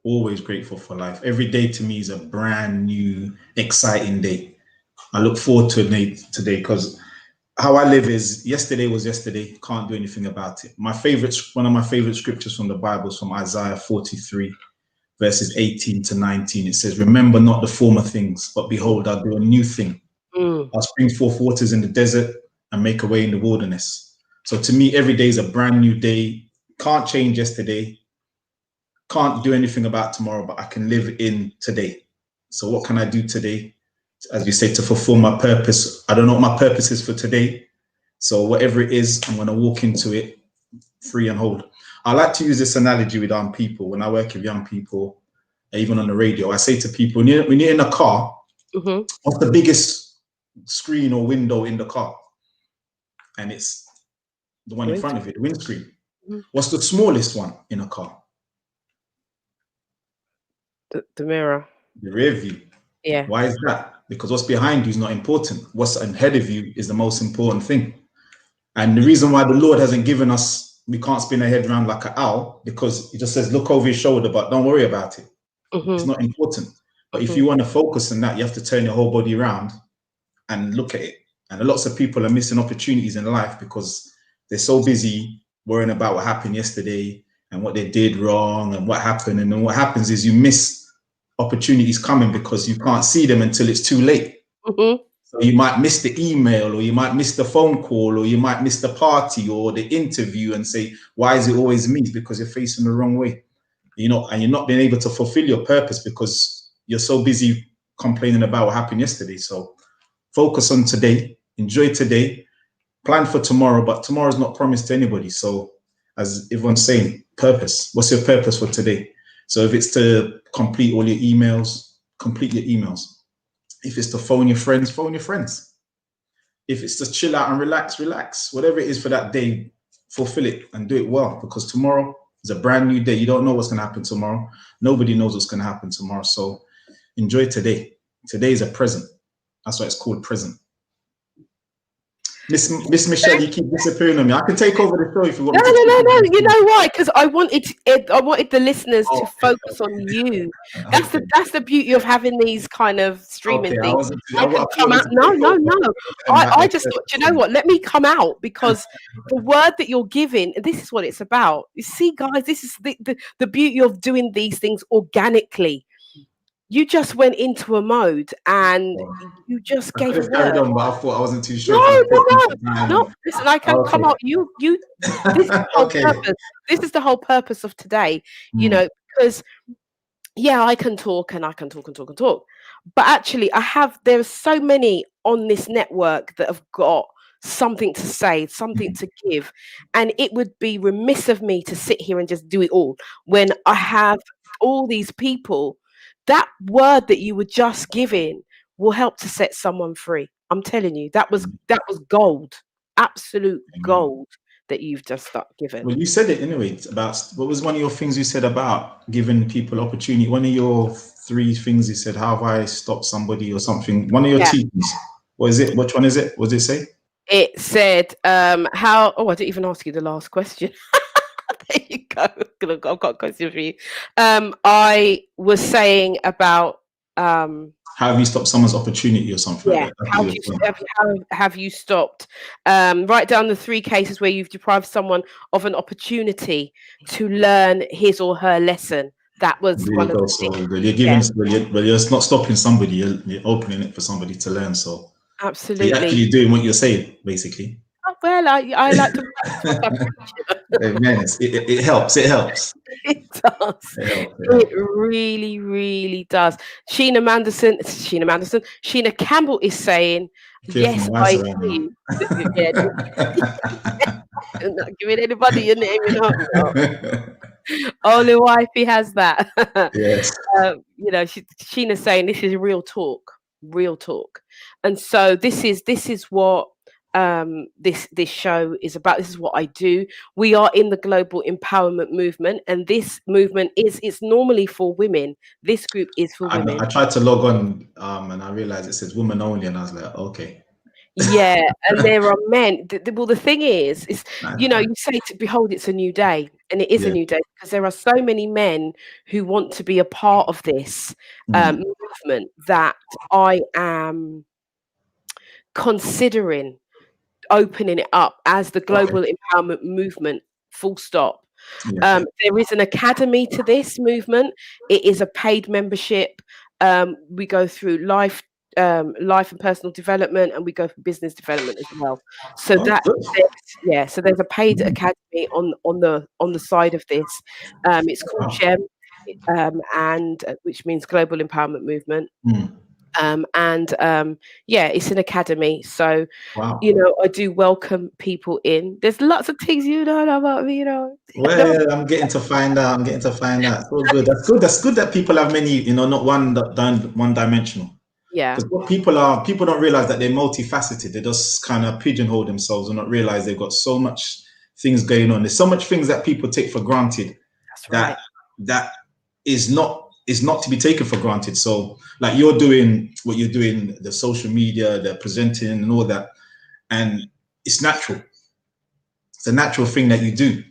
[SPEAKER 2] Always grateful for life. Every day to me is a brand new, exciting day. I look forward to today because how I live is yesterday was yesterday. Can't do anything about it. One of my favorite scriptures from the Bible is from Isaiah 43, verses 18 to 19. It says, remember not the former things, but behold, I'll do a new thing. I'll spring forth waters in the desert and make a way in the wilderness. So to me, every day is a brand new day. Can't change yesterday. Can't do anything about tomorrow, but I can live in today. So what can I do today? As we say, to fulfill my purpose. I don't know what my purpose is for today. So whatever it is, I'm going to walk into it free and whole. I like to use this analogy with people when I work with young people, even on the radio. I say to people, when you're in a car, what's the biggest screen or window in the car? And it's the one in front of it, the windscreen. What's the smallest one in a car?
[SPEAKER 1] The mirror.
[SPEAKER 2] The rear view.
[SPEAKER 1] Yeah.
[SPEAKER 2] Why is that? Because what's behind you is not important. What's ahead of you is the most important thing. And the reason why the Lord hasn't given us, we can't spin our head around like an owl, because he just says, look over your shoulder, but don't worry about it. It's not important. But if you want to focus on that, you have to turn your whole body around and look at it. And lots of people are missing opportunities in life because they're so busy worrying about what happened yesterday and what they did wrong and what happened. And then what happens is you miss opportunities coming because you can't see them until it's too late. So you might miss the email, or you might miss the phone call, or you might miss the party or the interview and say, why is it always me? Because you're facing the wrong way, and you're not being able to fulfill your purpose because you're so busy complaining about what happened yesterday. So focus on today, enjoy today, plan for tomorrow, but tomorrow's not promised to anybody. So as everyone's saying, purpose. What's your purpose for today? So if it's to complete all your emails, complete your emails. If it's to phone your friends, phone your friends. If it's to chill out and relax, relax. Whatever it is for that day, fulfill it and do it well, because tomorrow is a brand new day. You don't know what's going to happen tomorrow. Nobody knows what's going to happen tomorrow. So enjoy today. Today is a present. That's why it's called present. Miss Michelle, you keep disappearing on me. I can take over the show if you want.
[SPEAKER 1] No. You know why? Because I wanted the listeners to focus on you. That's the beauty of having these kind of streaming things. No. I just thought, you know what? Let me come out, because the word that you're giving, this is what it's about. You see, guys, this is the beauty of doing these things organically. You just went into a mode and you just gave a word.
[SPEAKER 2] Carried on, but I thought I wasn't too sure.
[SPEAKER 1] No. Listen, I can come out. You. This is the whole purpose. This is the whole purpose of today. Because I can talk and I can talk and talk and talk, but actually, there are so many on this network that have got something to say, something to give, and it would be remiss of me to sit here and just do it all when I have all these people. That word that you were just giving will help to set someone free. I'm telling you, that was gold, absolute gold that you've just given.
[SPEAKER 2] Well, you said it anyway. It's about, what was one of your things you said about giving people opportunity? One of your 3 things you said, how have I stopped somebody or something? One of your teachings. What is it? Which one is it? What did it say?
[SPEAKER 1] It said, how? Oh, I didn't even ask you the last question. There you go. I've got a question for you. I was saying about
[SPEAKER 2] how have you stopped someone's opportunity or something?
[SPEAKER 1] Yeah.
[SPEAKER 2] Like that?
[SPEAKER 1] How have you stopped? Write down the 3 cases where you've deprived someone of an opportunity to learn his or her lesson. That was one of the things.
[SPEAKER 2] You're giving, well, you're not stopping somebody. You're opening it for somebody to learn. So
[SPEAKER 1] absolutely,
[SPEAKER 2] you're actually doing what you're saying, basically.
[SPEAKER 1] Well, I like to.
[SPEAKER 2] It helps. It helps.
[SPEAKER 1] It does. It really, really does. Sheena Campbell is saying, yes, I do. I'm not giving anybody your name, Only wifey has that.
[SPEAKER 2] Yes.
[SPEAKER 1] Sheena's saying this is real talk, and so this is what this show is about. This is what I do. We are in the global empowerment movement, and this movement it's normally for women. This group is for women.
[SPEAKER 2] I tried to log on and I realized it says women only, and I was like, okay.
[SPEAKER 1] Yeah, and there are men. Well, the thing is you say to behold, it's a new day, and it is a new day because there are so many men who want to be a part of this movement that I am considering opening it up as the global empowerment movement, full stop. There is an academy to this movement. It is a paid membership. We go through life life and personal development, and we go for business development as well. So
[SPEAKER 2] Oh, good.
[SPEAKER 1] so there's a paid academy on the side of this. It's called
[SPEAKER 2] Wow.
[SPEAKER 1] GEM, and which means Global Empowerment Movement.
[SPEAKER 2] Mm.
[SPEAKER 1] Yeah, it's an academy. So,
[SPEAKER 2] Wow.
[SPEAKER 1] I do welcome people in. There's lots of things you don't know about me,
[SPEAKER 2] Well, I'm getting to find out. It's all good. That's good. That's good that people have many, not one dimensional.
[SPEAKER 1] Yeah.
[SPEAKER 2] Because what people don't realize that they're multifaceted. They just kind of pigeonhole themselves and not realize they've got so much things going on. There's so much things that people take for granted.
[SPEAKER 1] That's right.
[SPEAKER 2] That is not to be taken for granted. So, like, you're doing what you're doing, the social media, the presenting, and all that, and it's natural. It's a natural thing that you do.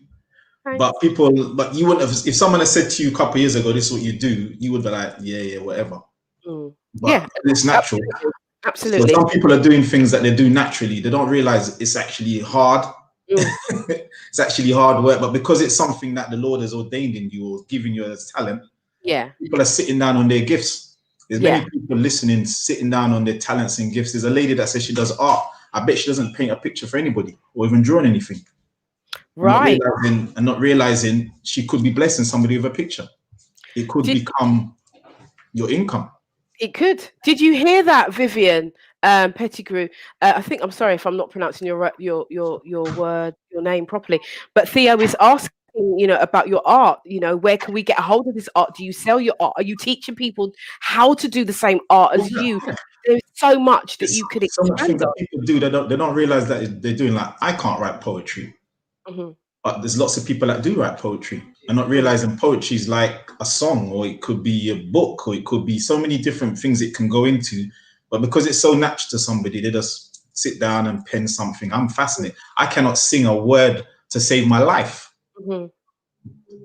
[SPEAKER 1] Right.
[SPEAKER 2] But you wouldn't have, if someone had said to you a couple of years ago, this is what you do, you would be like, yeah, whatever. But
[SPEAKER 1] Yeah,
[SPEAKER 2] it's natural.
[SPEAKER 1] absolutely.
[SPEAKER 2] So some people are doing things that they do naturally. They don't realize it's actually hard. It's actually hard work, but because it's something that the Lord has ordained in you or given you as talent, people are sitting down on their gifts. There's many people listening, sitting down on their talents and gifts. There's a lady that says she does art. I bet she doesn't paint a picture for anybody or even drawing anything.
[SPEAKER 1] Right.
[SPEAKER 2] Not realizing she could be blessing somebody with a picture. It could become your income.
[SPEAKER 1] It could. Did you hear that, Vivian Pettigrew? I'm sorry if I'm not pronouncing your name properly, but Theo is asking, about your art. Where can we get a hold of this art? Do you sell your art? Are you teaching people how to do the same art as you? There's so much that you could expand
[SPEAKER 2] so much things
[SPEAKER 1] on.
[SPEAKER 2] that people do. They don't realize that they're doing. Like, I can't write poetry. But there's lots of people that do write poetry and not realizing poetry is like a song, or it could be a book, or it could be so many different things it can go into. But because it's so natural to somebody, they just sit down and pen something. I'm fascinated. I cannot sing a word to save my life.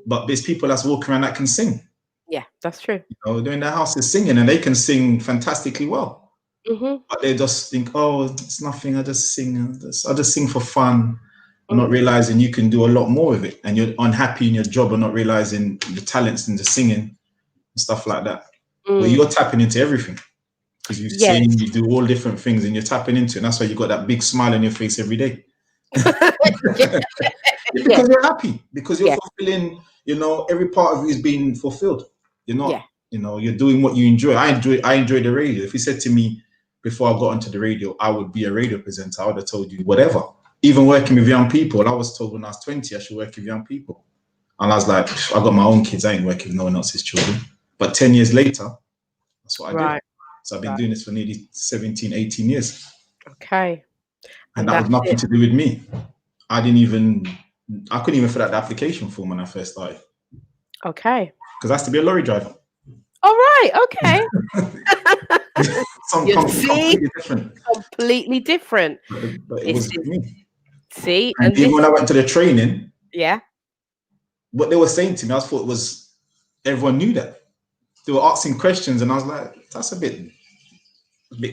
[SPEAKER 2] But there's people that's walking around that can sing.
[SPEAKER 1] Yeah, that's true.
[SPEAKER 2] They're in their houses singing and they can sing fantastically well. But they just think, oh, it's nothing. I just sing. I just sing for fun. I'm not realizing you can do a lot more with it, and you're unhappy in your job and not realizing the talents in the singing and stuff like that. Well, you're tapping into everything because you sing, you do all different things, and you're tapping into it. And that's why you got that big smile on your face every day. Because you're happy, because you're fulfilling. Every part of you is being fulfilled. You're not. You're doing what you enjoy. I enjoy the radio. If you said to me before I got onto the radio, I would be a radio presenter, I would have told you whatever. Even working with young people, I was told when I was 20, I should work with young people. And I was like, I got my own kids, I ain't working with no one else's children. But 10 years later, that's what I did. So I've been doing this for nearly 17, 18 years.
[SPEAKER 1] Okay.
[SPEAKER 2] And that was nothing to do with me. I couldn't even fill out the application form when I first started.
[SPEAKER 1] Okay.
[SPEAKER 2] Because I has to be a lorry driver.
[SPEAKER 1] All right, okay.
[SPEAKER 2] Completely different.
[SPEAKER 1] Completely different.
[SPEAKER 2] But it was me.
[SPEAKER 1] See,
[SPEAKER 2] and even when I went to the training, what they were saying to me, I thought everyone knew that. They were asking questions, and I was like, that's a bit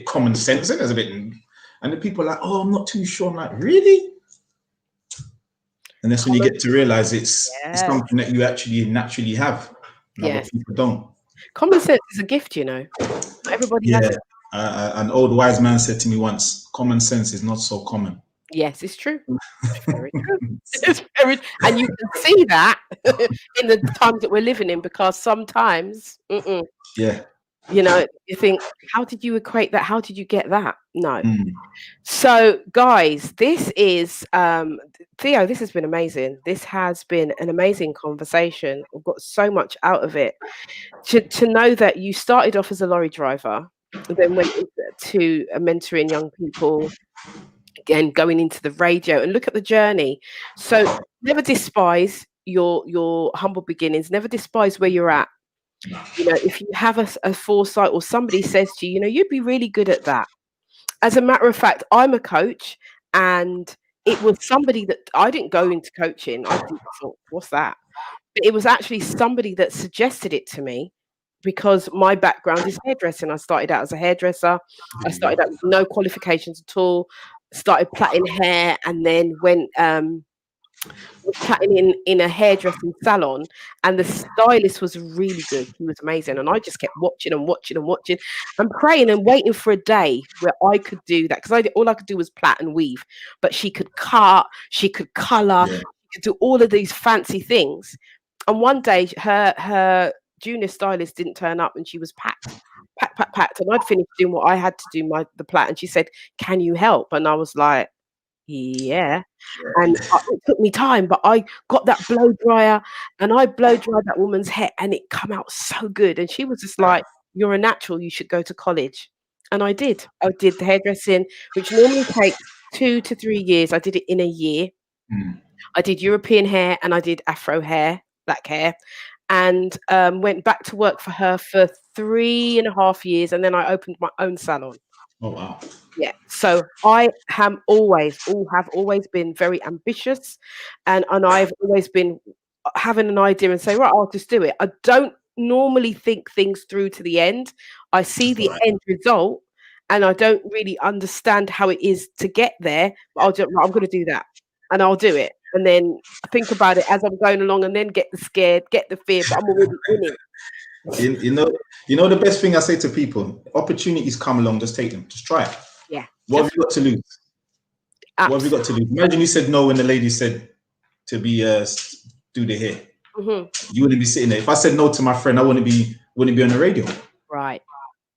[SPEAKER 2] common sense, isn't it? It's a bit, and the people are like, oh, I'm not too sure. I'm like, really? And that's when you get to realize it's something that you actually naturally have. Yes. People don't.
[SPEAKER 1] Common sense is a gift, Not everybody has it.
[SPEAKER 2] An old wise man said to me once, common sense is not so common.
[SPEAKER 1] Yes, it's true. It's very true. And you can see that in the times that we're living in, because sometimes, you think, how did you equate that? How did you get that? No. So, guys, this is Theo. This has been amazing. This has been an amazing conversation. We've got so much out of it. To know that you started off as a lorry driver, and then went to mentoring young people, again going into the radio, and look at the journey. So never despise your humble beginnings. Never despise where you're at. If you have a foresight, or somebody says to you, you'd be really good at that. As a matter of fact, I'm a coach, and it was somebody that I didn't go into coaching. I thought, what's that? But it was actually somebody that suggested it to me, because my background is hairdressing. I started out as a hairdresser. I started out with no qualifications at all. Started plaiting hair, and then went was chatting in a hairdressing salon, and the stylist was really good. He was amazing, and I just kept watching and watching and watching, and praying and waiting for a day where I could do that, because all I could do was plait and weave, but she could cut, she could color,
[SPEAKER 2] Yeah.
[SPEAKER 1] she could do all of these fancy things. And one day, her junior stylist didn't turn up, and she was packed, and I'd finished doing what I had to do, the plait, and she said, "Can you help?" And I was like, "Yeah." And it took me time, but I got that blow dryer and I blow dried that woman's hair, and it come out so good. And she was just like, "You're a natural, you should go to college." And I did. I did the hairdressing, which normally takes 2 to 3 years. I did it in a year.
[SPEAKER 2] Mm.
[SPEAKER 1] I did European hair and I did Afro hair, black hair, and went back to work for her for 3.5 years. And then I opened my own salon.
[SPEAKER 2] Oh wow.
[SPEAKER 1] Yeah. So I have always been very ambitious, and I've always been having an idea and say, right, I'll just do it. I don't normally think things through to the end. I see
[SPEAKER 2] That's
[SPEAKER 1] the
[SPEAKER 2] all right.
[SPEAKER 1] end result, and I don't really understand how it is to get there. But I'm going to do that, and I'll do it, and then think about it as I'm going along, and then get the scared, get the fear. But I'm already in it.
[SPEAKER 2] You know the best thing I say to people: opportunities come along, just take them, just try it.
[SPEAKER 1] Yeah.
[SPEAKER 2] What have you got to lose? What have you got to lose? Imagine you said no when the lady said to be do the hair.
[SPEAKER 1] Mm-hmm.
[SPEAKER 2] You wouldn't be sitting there. If I said no to my friend, I wouldn't be on the radio.
[SPEAKER 1] Right.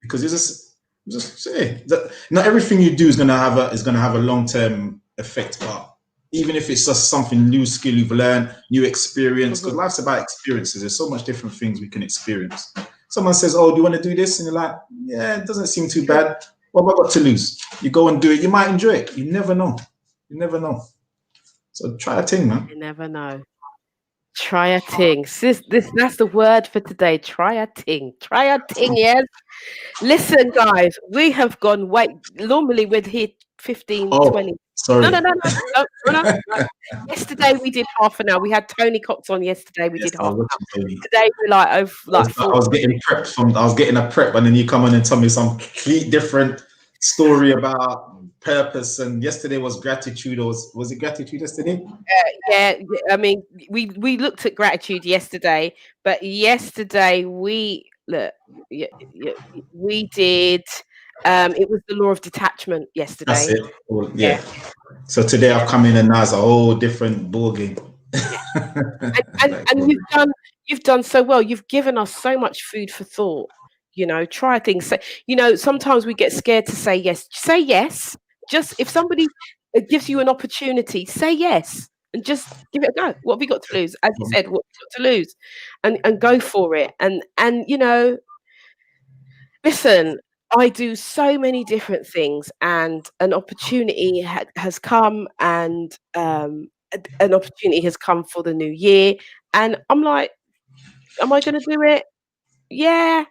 [SPEAKER 2] Because it's just say that not everything you do is gonna have a long-term effect. But even if it's just something new skill you've learned, new experience, because life's about experiences. There's so much different things we can experience. Someone says, "Oh, do you want to do this?" And you're like, "Yeah, it doesn't seem too bad. What have I got to lose?" You go and do it. You might enjoy it. You never know. You never know. So try a thing, man.
[SPEAKER 1] You never know. Try a ting. That's the word for today. Try a ting. Try a ting, yes. Listen, guys, we have gone normally we're here 15,
[SPEAKER 2] Oh,
[SPEAKER 1] 20.
[SPEAKER 2] sorry.
[SPEAKER 1] No. Yesterday we did half an hour. We had Tony Cox on yesterday. We
[SPEAKER 2] Yes,
[SPEAKER 1] did
[SPEAKER 2] I
[SPEAKER 1] half
[SPEAKER 2] was
[SPEAKER 1] an hour.
[SPEAKER 2] watching Tony.
[SPEAKER 1] Today we're like over like
[SPEAKER 2] I was getting prepped I was getting a prep, and then you come on and tell me some complete different story about purpose. And yesterday was gratitude. Or was it gratitude yesterday?
[SPEAKER 1] yeah. I mean, we looked at gratitude yesterday, but yesterday we did. It was the law of detachment
[SPEAKER 2] That's
[SPEAKER 1] yesterday.
[SPEAKER 2] it. Well, yeah. So today I've come in, and now it's a whole different ball game.
[SPEAKER 1] And you've done so well. You've given us so much food for thought. Try things. Sometimes we get scared to say yes. Say yes. Just if somebody gives you an opportunity, say yes and just give it a go. What have you got to lose? As you said, what have you got to lose? And go for it. And listen, I do so many different things, and an opportunity has come, and an opportunity has come for the new year, and I'm like, am I going to do it? Yeah,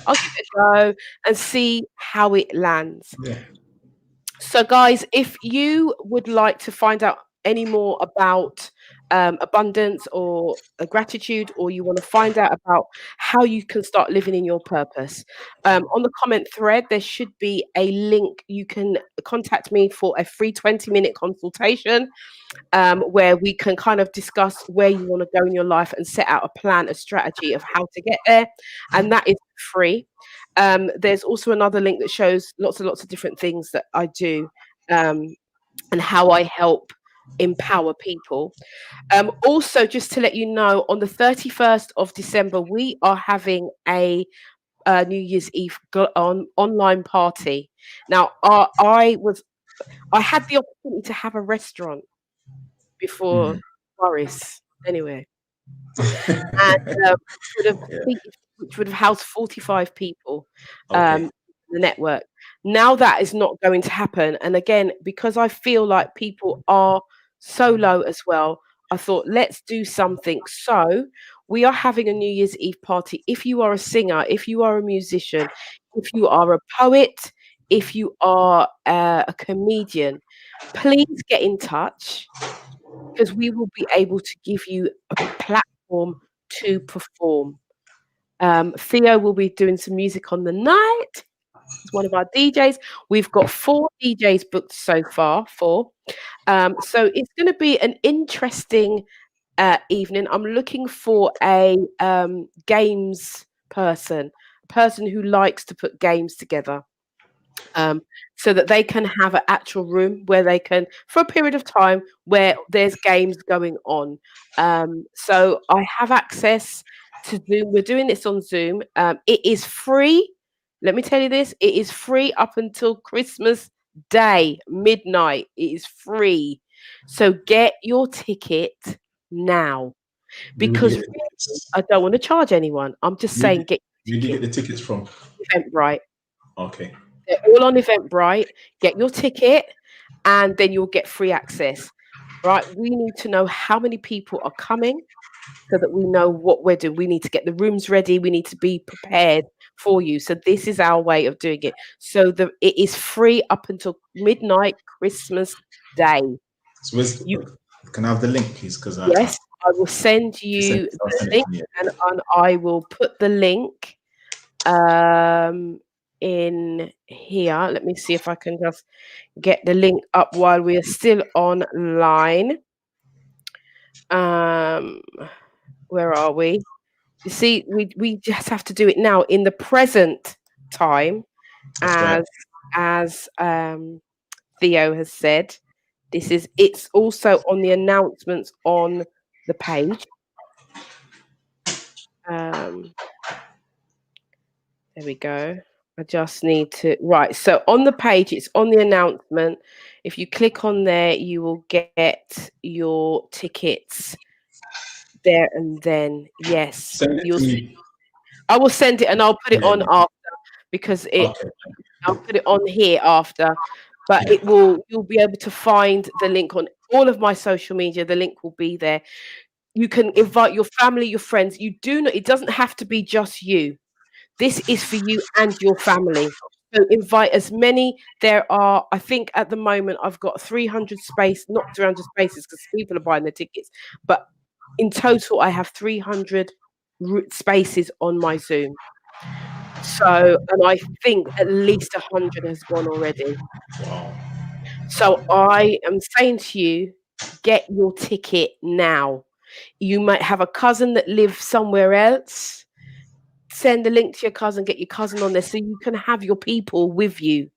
[SPEAKER 1] I'll give it a go and see how it lands.
[SPEAKER 2] Yeah.
[SPEAKER 1] So, guys, if you would like to find out any more about abundance or gratitude, or you want to find out about how you can start living in your purpose, on the comment thread, there should be a link. You can contact me for a free 20-minute consultation, where we can kind of discuss where you want to go in your life and set out a plan, a strategy of how to get there. And that is free. There's also another link that shows lots and lots of different things that I do, and how I help empower people. Also, just to let you know, on the 31st of December, we are having a New Year's Eve online party. Now, I had the opportunity to have a restaurant before Boris, anyway, and which would have housed 45 people,
[SPEAKER 2] Okay.
[SPEAKER 1] the network. Now that is not going to happen, and again, because I feel like people are so low as well, I thought, let's do something. So we are having a New Year's Eve party. If you are a singer, if you are a musician, if you are a poet, if you are a comedian, please get in touch, because we will be able to give you a platform to perform. Theo will be doing some music on the night. He's one of our DJs. We've got 4 DJs booked so far. 4. So it's going to be an interesting evening. I'm looking for a games person who likes to put games together. So that they can have an actual room where they can, for a period of time, where there's games going on. So I have access to Zoom. We're doing this on Zoom. It is free. Let me tell you this: it is free up until Christmas Day, midnight. It is free. So get your ticket now,
[SPEAKER 2] Where would you
[SPEAKER 1] because
[SPEAKER 2] get the
[SPEAKER 1] really,
[SPEAKER 2] tickets?
[SPEAKER 1] I don't want to charge anyone. I'm just
[SPEAKER 2] Where
[SPEAKER 1] saying, get
[SPEAKER 2] where
[SPEAKER 1] your
[SPEAKER 2] do you
[SPEAKER 1] ticket.
[SPEAKER 2] get the tickets from?
[SPEAKER 1] Eventbrite.
[SPEAKER 2] Okay.
[SPEAKER 1] They're all on Eventbrite. Get your ticket, and then you'll get free access. Right? We need to know how many people are coming so that we know what we're doing. We need to get the rooms ready. We need to be prepared for you. So this is our way of doing it. So it is free up until midnight Christmas Day.
[SPEAKER 2] So where's,
[SPEAKER 1] You
[SPEAKER 2] can I have the link, please? Because
[SPEAKER 1] Yes, I will send you
[SPEAKER 2] I'll
[SPEAKER 1] the
[SPEAKER 2] send it
[SPEAKER 1] link,
[SPEAKER 2] to me.
[SPEAKER 1] and I will put the link in here. Let me see if I can just get the link up while we are still online. Um, where are we? You see, we just have to do it now in the present time,
[SPEAKER 2] That's right.
[SPEAKER 1] as Theo has said. It's also on the announcements on the page. There we go. I just need to right. So on the page, it's on the announcement. If you click on there, you will get your tickets there and then. Yes,
[SPEAKER 2] Send it
[SPEAKER 1] you'll
[SPEAKER 2] to
[SPEAKER 1] see.
[SPEAKER 2] me.
[SPEAKER 1] I will send it and I'll put it
[SPEAKER 2] Yeah.
[SPEAKER 1] on after, because
[SPEAKER 2] Okay.
[SPEAKER 1] I'll put it on here after. But
[SPEAKER 2] Yeah.
[SPEAKER 1] you'll be able to find the link on all of my social media. The link will be there. You can invite your family, your friends. It doesn't have to be just you. This is for you and your family. So invite as many. There are, I think at the moment, I've got 300 not 300 spaces because people are buying the tickets, but in total, I have 300 spaces on my Zoom. So, and I think at least 100 has gone already.
[SPEAKER 2] Wow.
[SPEAKER 1] So I am saying to you, get your ticket now. You might have a cousin that lives somewhere else. Send the link to your cousin, get your cousin on there so you can have your people with you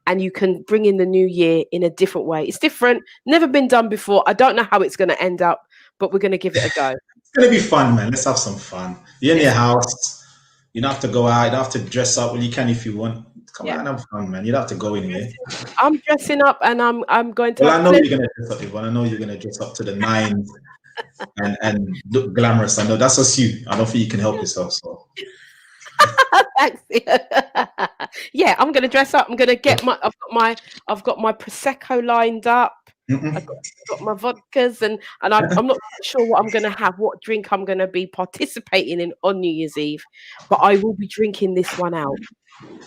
[SPEAKER 1] and you can bring in the new year in a different way. It's different, never been done before. I don't know how it's going to end up, but we're going to give it a go.
[SPEAKER 2] It's gonna be fun, man. Let's have some fun. You're in your
[SPEAKER 1] Yes.
[SPEAKER 2] house. You don't have to go out. You don't have to dress up. Well, you can if you want. Come
[SPEAKER 1] Yeah.
[SPEAKER 2] out and have fun, man. You don't have to go anywhere.
[SPEAKER 1] I'm dressing up and I'm going to
[SPEAKER 2] Well,
[SPEAKER 1] have
[SPEAKER 2] I know
[SPEAKER 1] plenty.
[SPEAKER 2] you're gonna dress up, Yvonne. I know you're gonna dress up to the nines and look glamorous. I know that's just you. I don't think you can help yourself. So
[SPEAKER 1] Thanks. Yeah, I'm going to dress up. I'm going to get I've got my prosecco lined up.
[SPEAKER 2] mm-mm.
[SPEAKER 1] I've got my vodkas, and I'm not sure what I'm going to have, what drink I'm going to be participating in on New Year's Eve, but I will be drinking this one out.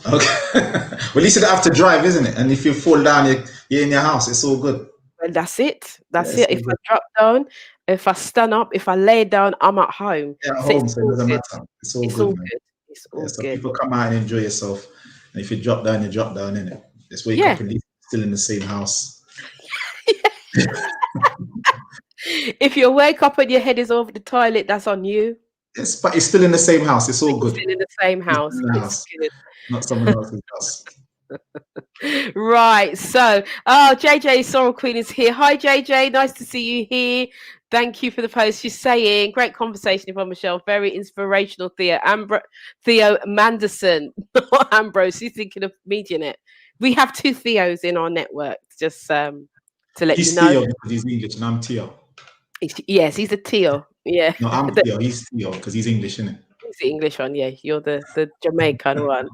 [SPEAKER 2] Okay. Well, at least you don't have to drive, isn't it? And if you fall down, you're in your house. It's all good.
[SPEAKER 1] And that's it.
[SPEAKER 2] Yeah,
[SPEAKER 1] That's
[SPEAKER 2] it's
[SPEAKER 1] it.
[SPEAKER 2] all
[SPEAKER 1] If I
[SPEAKER 2] good.
[SPEAKER 1] drop down, if I stand up, if I lay down, I'm at home.
[SPEAKER 2] You're at
[SPEAKER 1] So it's
[SPEAKER 2] home, so it
[SPEAKER 1] all
[SPEAKER 2] doesn't
[SPEAKER 1] good.
[SPEAKER 2] matter. It's all
[SPEAKER 1] It's
[SPEAKER 2] good,
[SPEAKER 1] all
[SPEAKER 2] man.
[SPEAKER 1] good. It's
[SPEAKER 2] Yeah,
[SPEAKER 1] all
[SPEAKER 2] so
[SPEAKER 1] good.
[SPEAKER 2] people come out and enjoy yourself. And if you drop down, you drop down, innit? Just wake
[SPEAKER 1] Yeah.
[SPEAKER 2] up and leave still in the same house.
[SPEAKER 1] If you wake up and your head is over the toilet, that's on you.
[SPEAKER 2] Yes, but it's still in the same house. It's all
[SPEAKER 1] You're
[SPEAKER 2] good.
[SPEAKER 1] still in the same
[SPEAKER 2] It's still
[SPEAKER 1] house.
[SPEAKER 2] in the
[SPEAKER 1] It's
[SPEAKER 2] house,
[SPEAKER 1] good.
[SPEAKER 2] not someone else's house.
[SPEAKER 1] Right. So, JJ Sorrel Queen is here. Hi, JJ. Nice to see you here. Thank you for the post. She's saying, great conversation, Yvonne Michelle. Very inspirational, Theo Manderson. Not Ambrose. She's thinking of MediaNet. We have 2 Theos in our network, just to let you
[SPEAKER 2] He's
[SPEAKER 1] know.
[SPEAKER 2] Theo because he's English, and I'm Theo.
[SPEAKER 1] Yes, he's a Theo. Yeah.
[SPEAKER 2] No, I'm Theo. He's Theo because he's English, isn't it?
[SPEAKER 1] He's the English one. Yeah, you're the Jamaican one.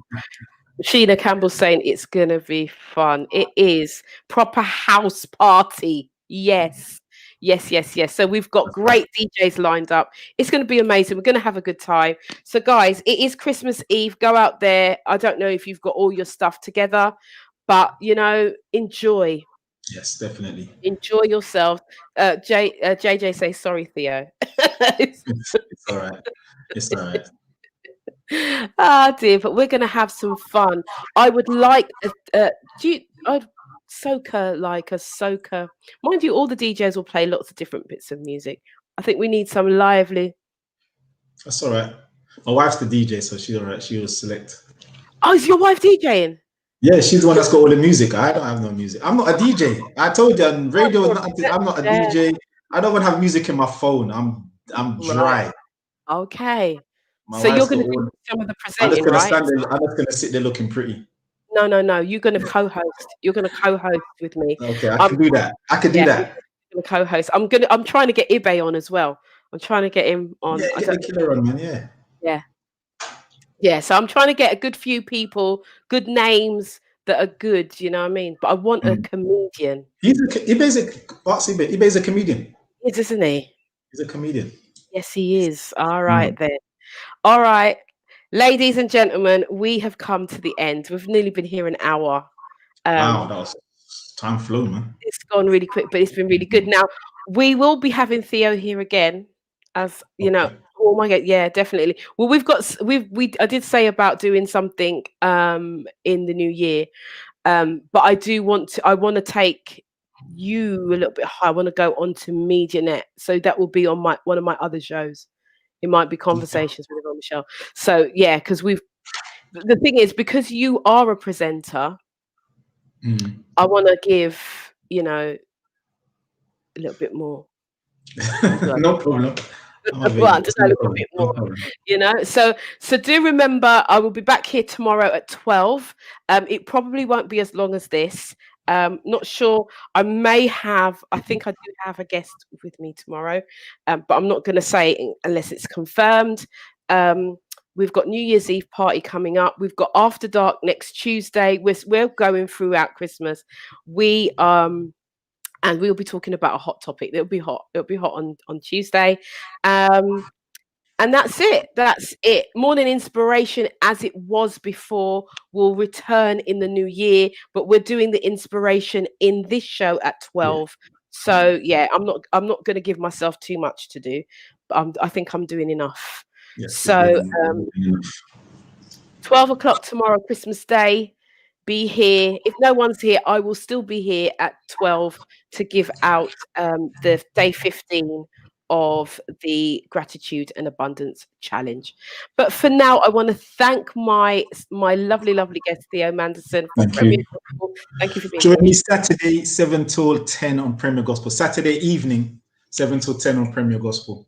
[SPEAKER 1] Sheena Campbell saying it's gonna be fun. It is proper house party. Yes. Yes, yes, yes. So we've got great DJs lined up. It's going to be amazing. We're going to have a good time. So, guys, it is Christmas Eve. Go out there. I don't know if you've got all your stuff together, but enjoy.
[SPEAKER 2] Yes, definitely.
[SPEAKER 1] Enjoy yourself. JJ says sorry, Theo.
[SPEAKER 2] It's all right. It's all right.
[SPEAKER 1] Ah, dear, but we're going to have some fun. I would like do you I'd soca like a soca. Mind you, all the DJs will play lots of different bits of music. I think we need some lively.
[SPEAKER 2] That's all right. My wife's the DJ, so she's all right. She will select.
[SPEAKER 1] Oh, is your wife DJing?
[SPEAKER 2] Yeah, she's the one that's got all the music. I don't have no music. I'm not a DJ. I told you, radio. I'm not a
[SPEAKER 1] Yeah.
[SPEAKER 2] DJ. I don't want to have music in my phone. I'm
[SPEAKER 1] Right.
[SPEAKER 2] dry.
[SPEAKER 1] Okay.
[SPEAKER 2] My
[SPEAKER 1] So you're
[SPEAKER 2] wife's got
[SPEAKER 1] going to
[SPEAKER 2] all.
[SPEAKER 1] do some of the
[SPEAKER 2] I'm just
[SPEAKER 1] presenting,
[SPEAKER 2] gonna
[SPEAKER 1] right?
[SPEAKER 2] stand there. I'm just gonna sit there looking pretty.
[SPEAKER 1] No, no, no. You're going to co-host. You're going to co-host with me.
[SPEAKER 2] Okay, I can do that. I can do
[SPEAKER 1] Yeah,
[SPEAKER 2] that.
[SPEAKER 1] you're going to co-host. I'm trying to get Ibe on as well. I'm trying to get him on.
[SPEAKER 2] Yeah,
[SPEAKER 1] I
[SPEAKER 2] get the
[SPEAKER 1] don't.
[SPEAKER 2] killer on, man. Yeah.
[SPEAKER 1] Yeah. Yeah. So I'm trying to get a good few people, good names that are good. You know what I mean? But I want a comedian.
[SPEAKER 2] Ibe's a comedian.
[SPEAKER 1] He is, isn't he?
[SPEAKER 2] He's a comedian.
[SPEAKER 1] Yes, he is. All right then. All right, ladies and gentlemen, we have come to the end. We've nearly been here an hour.
[SPEAKER 2] Wow, that was time flew, man.
[SPEAKER 1] It's gone really quick, but it's been really good. Now we will be having Theo here again, as you know.
[SPEAKER 2] Okay.
[SPEAKER 1] Oh my god, yeah, definitely. Well, I did say about doing something in the new year, but I want to take you a little bit high. I want to go on to MediaNet, so that will be on one of my other shows. It might be Conversations with Yvonne Michelle. So yeah, because the thing is, because you are a presenter, I want to give, a little bit more.
[SPEAKER 2] No problem.
[SPEAKER 1] Well, just a little bit more, So do remember, I will be back here tomorrow at 12. It probably won't be as long as this. Not sure. I think I do have a guest with me tomorrow, but I'm not going to say unless it's confirmed. We've got New Year's Eve party coming up. We've got After Dark next Tuesday. We're going throughout Christmas. And we'll be talking about a hot topic. It'll be hot. It'll be hot on Tuesday. And that's it. That's it. Morning Inspiration, as it was before, will return in the new year. But we're doing the inspiration in this show at 12. Yeah. So yeah, I'm not going to give myself too much to do, but I think I'm doing enough. Yes, so 12 o'clock tomorrow, Christmas Day. Be here. If no one's here, I will still be here at 12 to give out the day 15 of the Gratitude and Abundance Challenge. But for now, I want to thank my lovely, lovely guest, Theo Anderson.
[SPEAKER 2] Thank you.
[SPEAKER 1] Thank you for being
[SPEAKER 2] here. Join me Saturday, 7 till 10 on Premier Gospel. Saturday evening, 7 till 10 on Premier Gospel.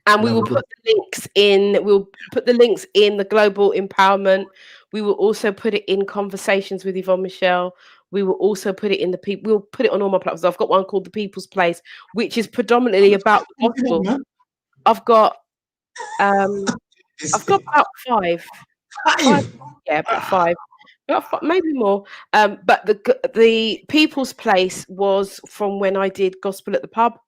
[SPEAKER 1] And we will put the links in. We'll put the links in the Global Empowerment. We will also put it in Conversations with Yvonne Michelle. We will also put it in we'll put it on all my platforms. I've got one called The People's Place, which is predominantly about the gospel. I've got about five. Yeah, about five. Maybe more. But the People's Place was from when I did Gospel at the Pub.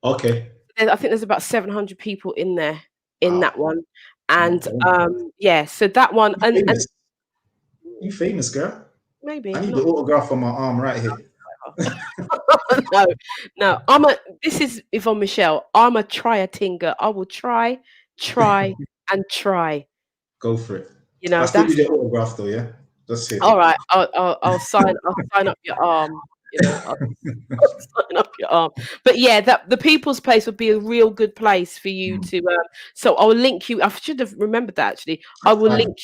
[SPEAKER 2] Okay.
[SPEAKER 1] I think there's about 700 people in there in that one. And so that one
[SPEAKER 2] You famous, girl.
[SPEAKER 1] Maybe.
[SPEAKER 2] I need the autograph on my arm right here.
[SPEAKER 1] No. This is Yvonne Michelle. I'm a try-a-tinger. I will try, and try.
[SPEAKER 2] Go for it.
[SPEAKER 1] I
[SPEAKER 2] still need the autograph though, yeah? That's it.
[SPEAKER 1] All right. I'll sign up your arm. I'll sign up your arm. But yeah, the People's Place would be a real good place for you to. So I'll link you. I should have remembered that actually. I will link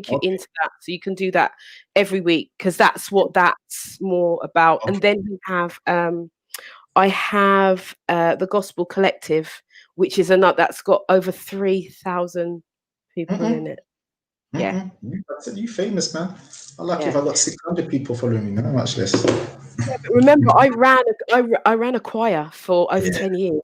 [SPEAKER 1] you into that, so you can do that every week, because that's what that's more about. And then we have, I have the Gospel Collective, which is that's got over 3,000 people in it. Yeah,
[SPEAKER 2] you famous, man. I like if I got 600 people following me, man. Much less.
[SPEAKER 1] Yeah, but remember, I ran a choir for over 10 years.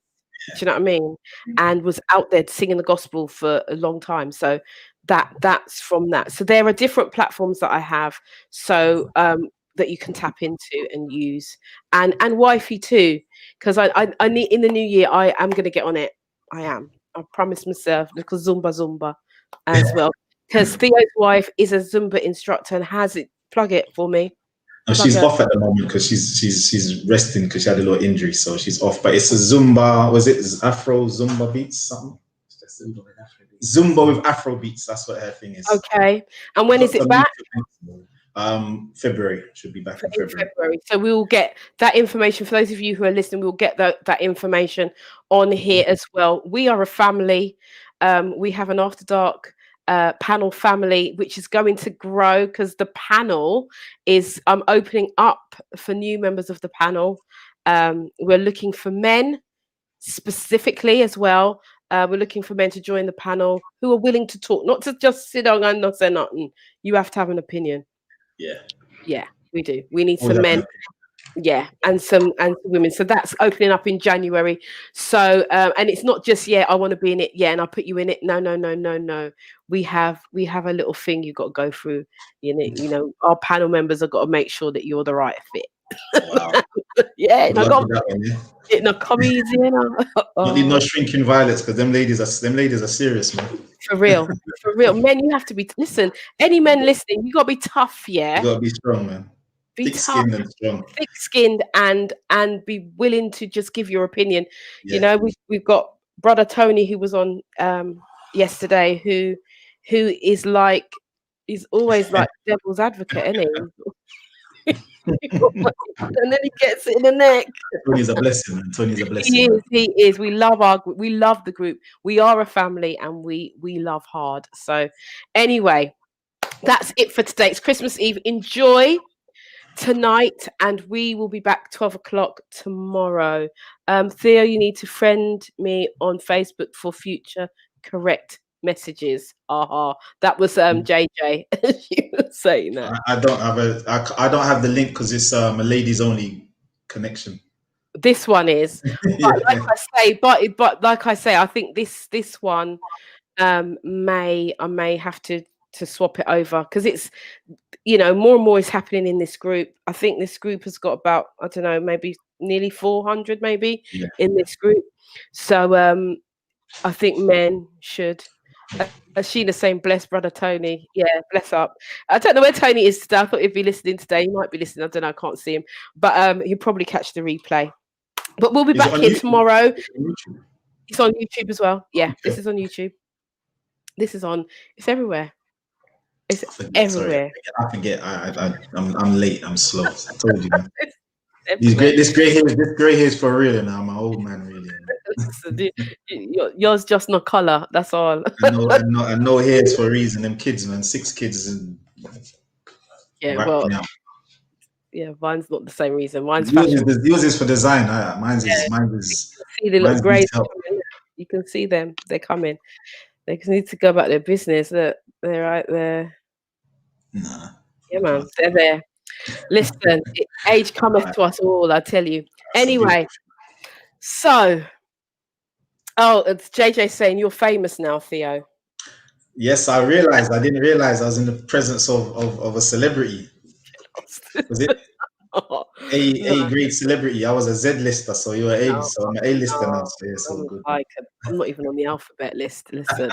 [SPEAKER 1] Do you know what I mean? And was out there singing the gospel for a long time. So that's from that. So there are different platforms that I have, so that you can tap into and use, and wifey too, because I need, in the new year, I am going to get on it. I promised myself a little Zumba as well, because Theo's wife is a Zumba instructor and has it. Plug it for me.
[SPEAKER 2] No, she's off at the moment because she's resting because she had a little injury, so she's off. But it's a Zumba. Was it Afro Zumba beats something? Zumba with Afro beats. That's what her thing is.
[SPEAKER 1] Okay. And when is it back?
[SPEAKER 2] February. Should be back in February.
[SPEAKER 1] So we will get that information. For those of you who are listening, we'll get that information on here as well. We are a family. We have an After Dark panel family, which is going to grow because the panel is opening up for new members of the panel. We're looking for men specifically as well. We're looking for men to join the panel who are willing to talk, not to just sit down and not say nothing. You have to have an opinion. Yeah, we do. We need some men. Yeah, and some women. So that's opening up in January. So and it's not just I want to be in it. Yeah, and I'll put you in it. No. We have a little thing you got to go through. You know, our panel members have got to make sure that you're the right fit.
[SPEAKER 2] Wow.
[SPEAKER 1] Yeah, no, come easy, you know.
[SPEAKER 2] Don't need no shrinking violets because them ladies are serious, man.
[SPEAKER 1] For real. Men, you have to be. Listen, any men listening, you got to be tough. Yeah,
[SPEAKER 2] you got to be strong, man.
[SPEAKER 1] Be thick-skinned and strong. Thick-skinned and be willing to just give your opinion. Yeah. You know, we've got brother Tony who was on yesterday, who is like, he's always like devil's advocate, isn't he? And then he gets it in the neck.
[SPEAKER 2] Tony's a blessing, man. Tony's a blessing.
[SPEAKER 1] He is. We love the group. We are a family and we love hard. So anyway, that's it for today. It's Christmas Eve. Enjoy tonight, and we will be back 12 o'clock tomorrow. Theo, you need to friend me on Facebook for future correct messages. That was JJ. She was saying that.
[SPEAKER 2] I don't have the link because it's a ladies only connection.
[SPEAKER 1] This one is, but like I say, I think this one I may have to swap it over because it's, you know, more and more is happening in this group. I think this group has got about, I don't know, maybe nearly 400 maybe in this group. So I think men should. Sheena's saying, bless brother Tony. Yeah, bless up. I don't know where Tony is today. I thought he'd be listening today. He might be listening. I don't know. I can't see him. But he'll probably catch the replay. But we'll be back here tomorrow. It's on YouTube as well. Yeah, okay. This is on YouTube. It's everywhere. It's everywhere.
[SPEAKER 2] Sorry, I forget. I'm late. I'm slow. I told you. This grey hair is for real now. I'm an old man, really.
[SPEAKER 1] Yours just no color. That's all.
[SPEAKER 2] I know hair is for a reason. Them kids, man, 6 kids, and
[SPEAKER 1] mine's not the same reason. Mine's fashion.
[SPEAKER 2] Yours is for design. Mine's is.
[SPEAKER 1] See the little grey. You can see them. They're coming. They just need to go about their business. Look, they're right there.
[SPEAKER 2] Nah.
[SPEAKER 1] Yeah, man, they're there. Listen, age cometh to us all, I tell you. Anyway, so, it's JJ saying you're famous now, Theo.
[SPEAKER 2] Yes, I realized. I didn't realize I was in the presence of a celebrity. Was it a great celebrity? I was a Z-lister, so you're so I'm an A-lister now. So yeah, so good.
[SPEAKER 1] I'm not even on the alphabet list. Listen.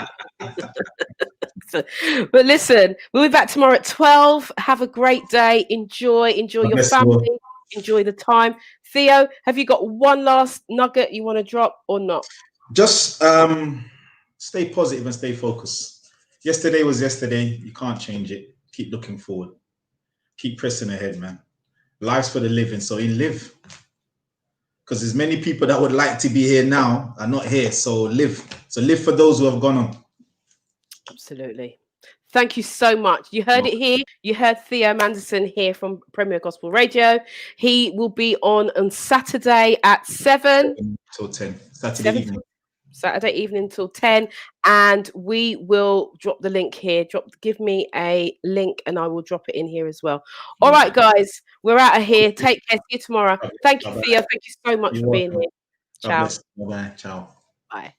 [SPEAKER 1] But listen, we'll be back tomorrow at 12. Have a great day. Enjoy your family. Enjoy the time. Theo, have you got one last nugget you want to drop or not?
[SPEAKER 2] Just stay positive and stay focused. Yesterday was yesterday. You can't change it. Keep looking forward. Keep pressing ahead, man. Life's for the living, so live. Because there's many people that would like to be here now are not here, so live. So live for those who have gone on.
[SPEAKER 1] Absolutely. Thank you so much. You heard it here. You heard Theo Anderson here from Premier Gospel Radio. He will be on Saturday at 7
[SPEAKER 2] till 10.
[SPEAKER 1] Saturday evening till 10, and we will drop the link here. Give me a link and I will drop it in here as well. All right, guys, we're out of here. Take care. See you tomorrow. Thank you, Theo. Thank you so much for being here. Ciao.
[SPEAKER 2] Bye. Ciao.
[SPEAKER 1] Bye.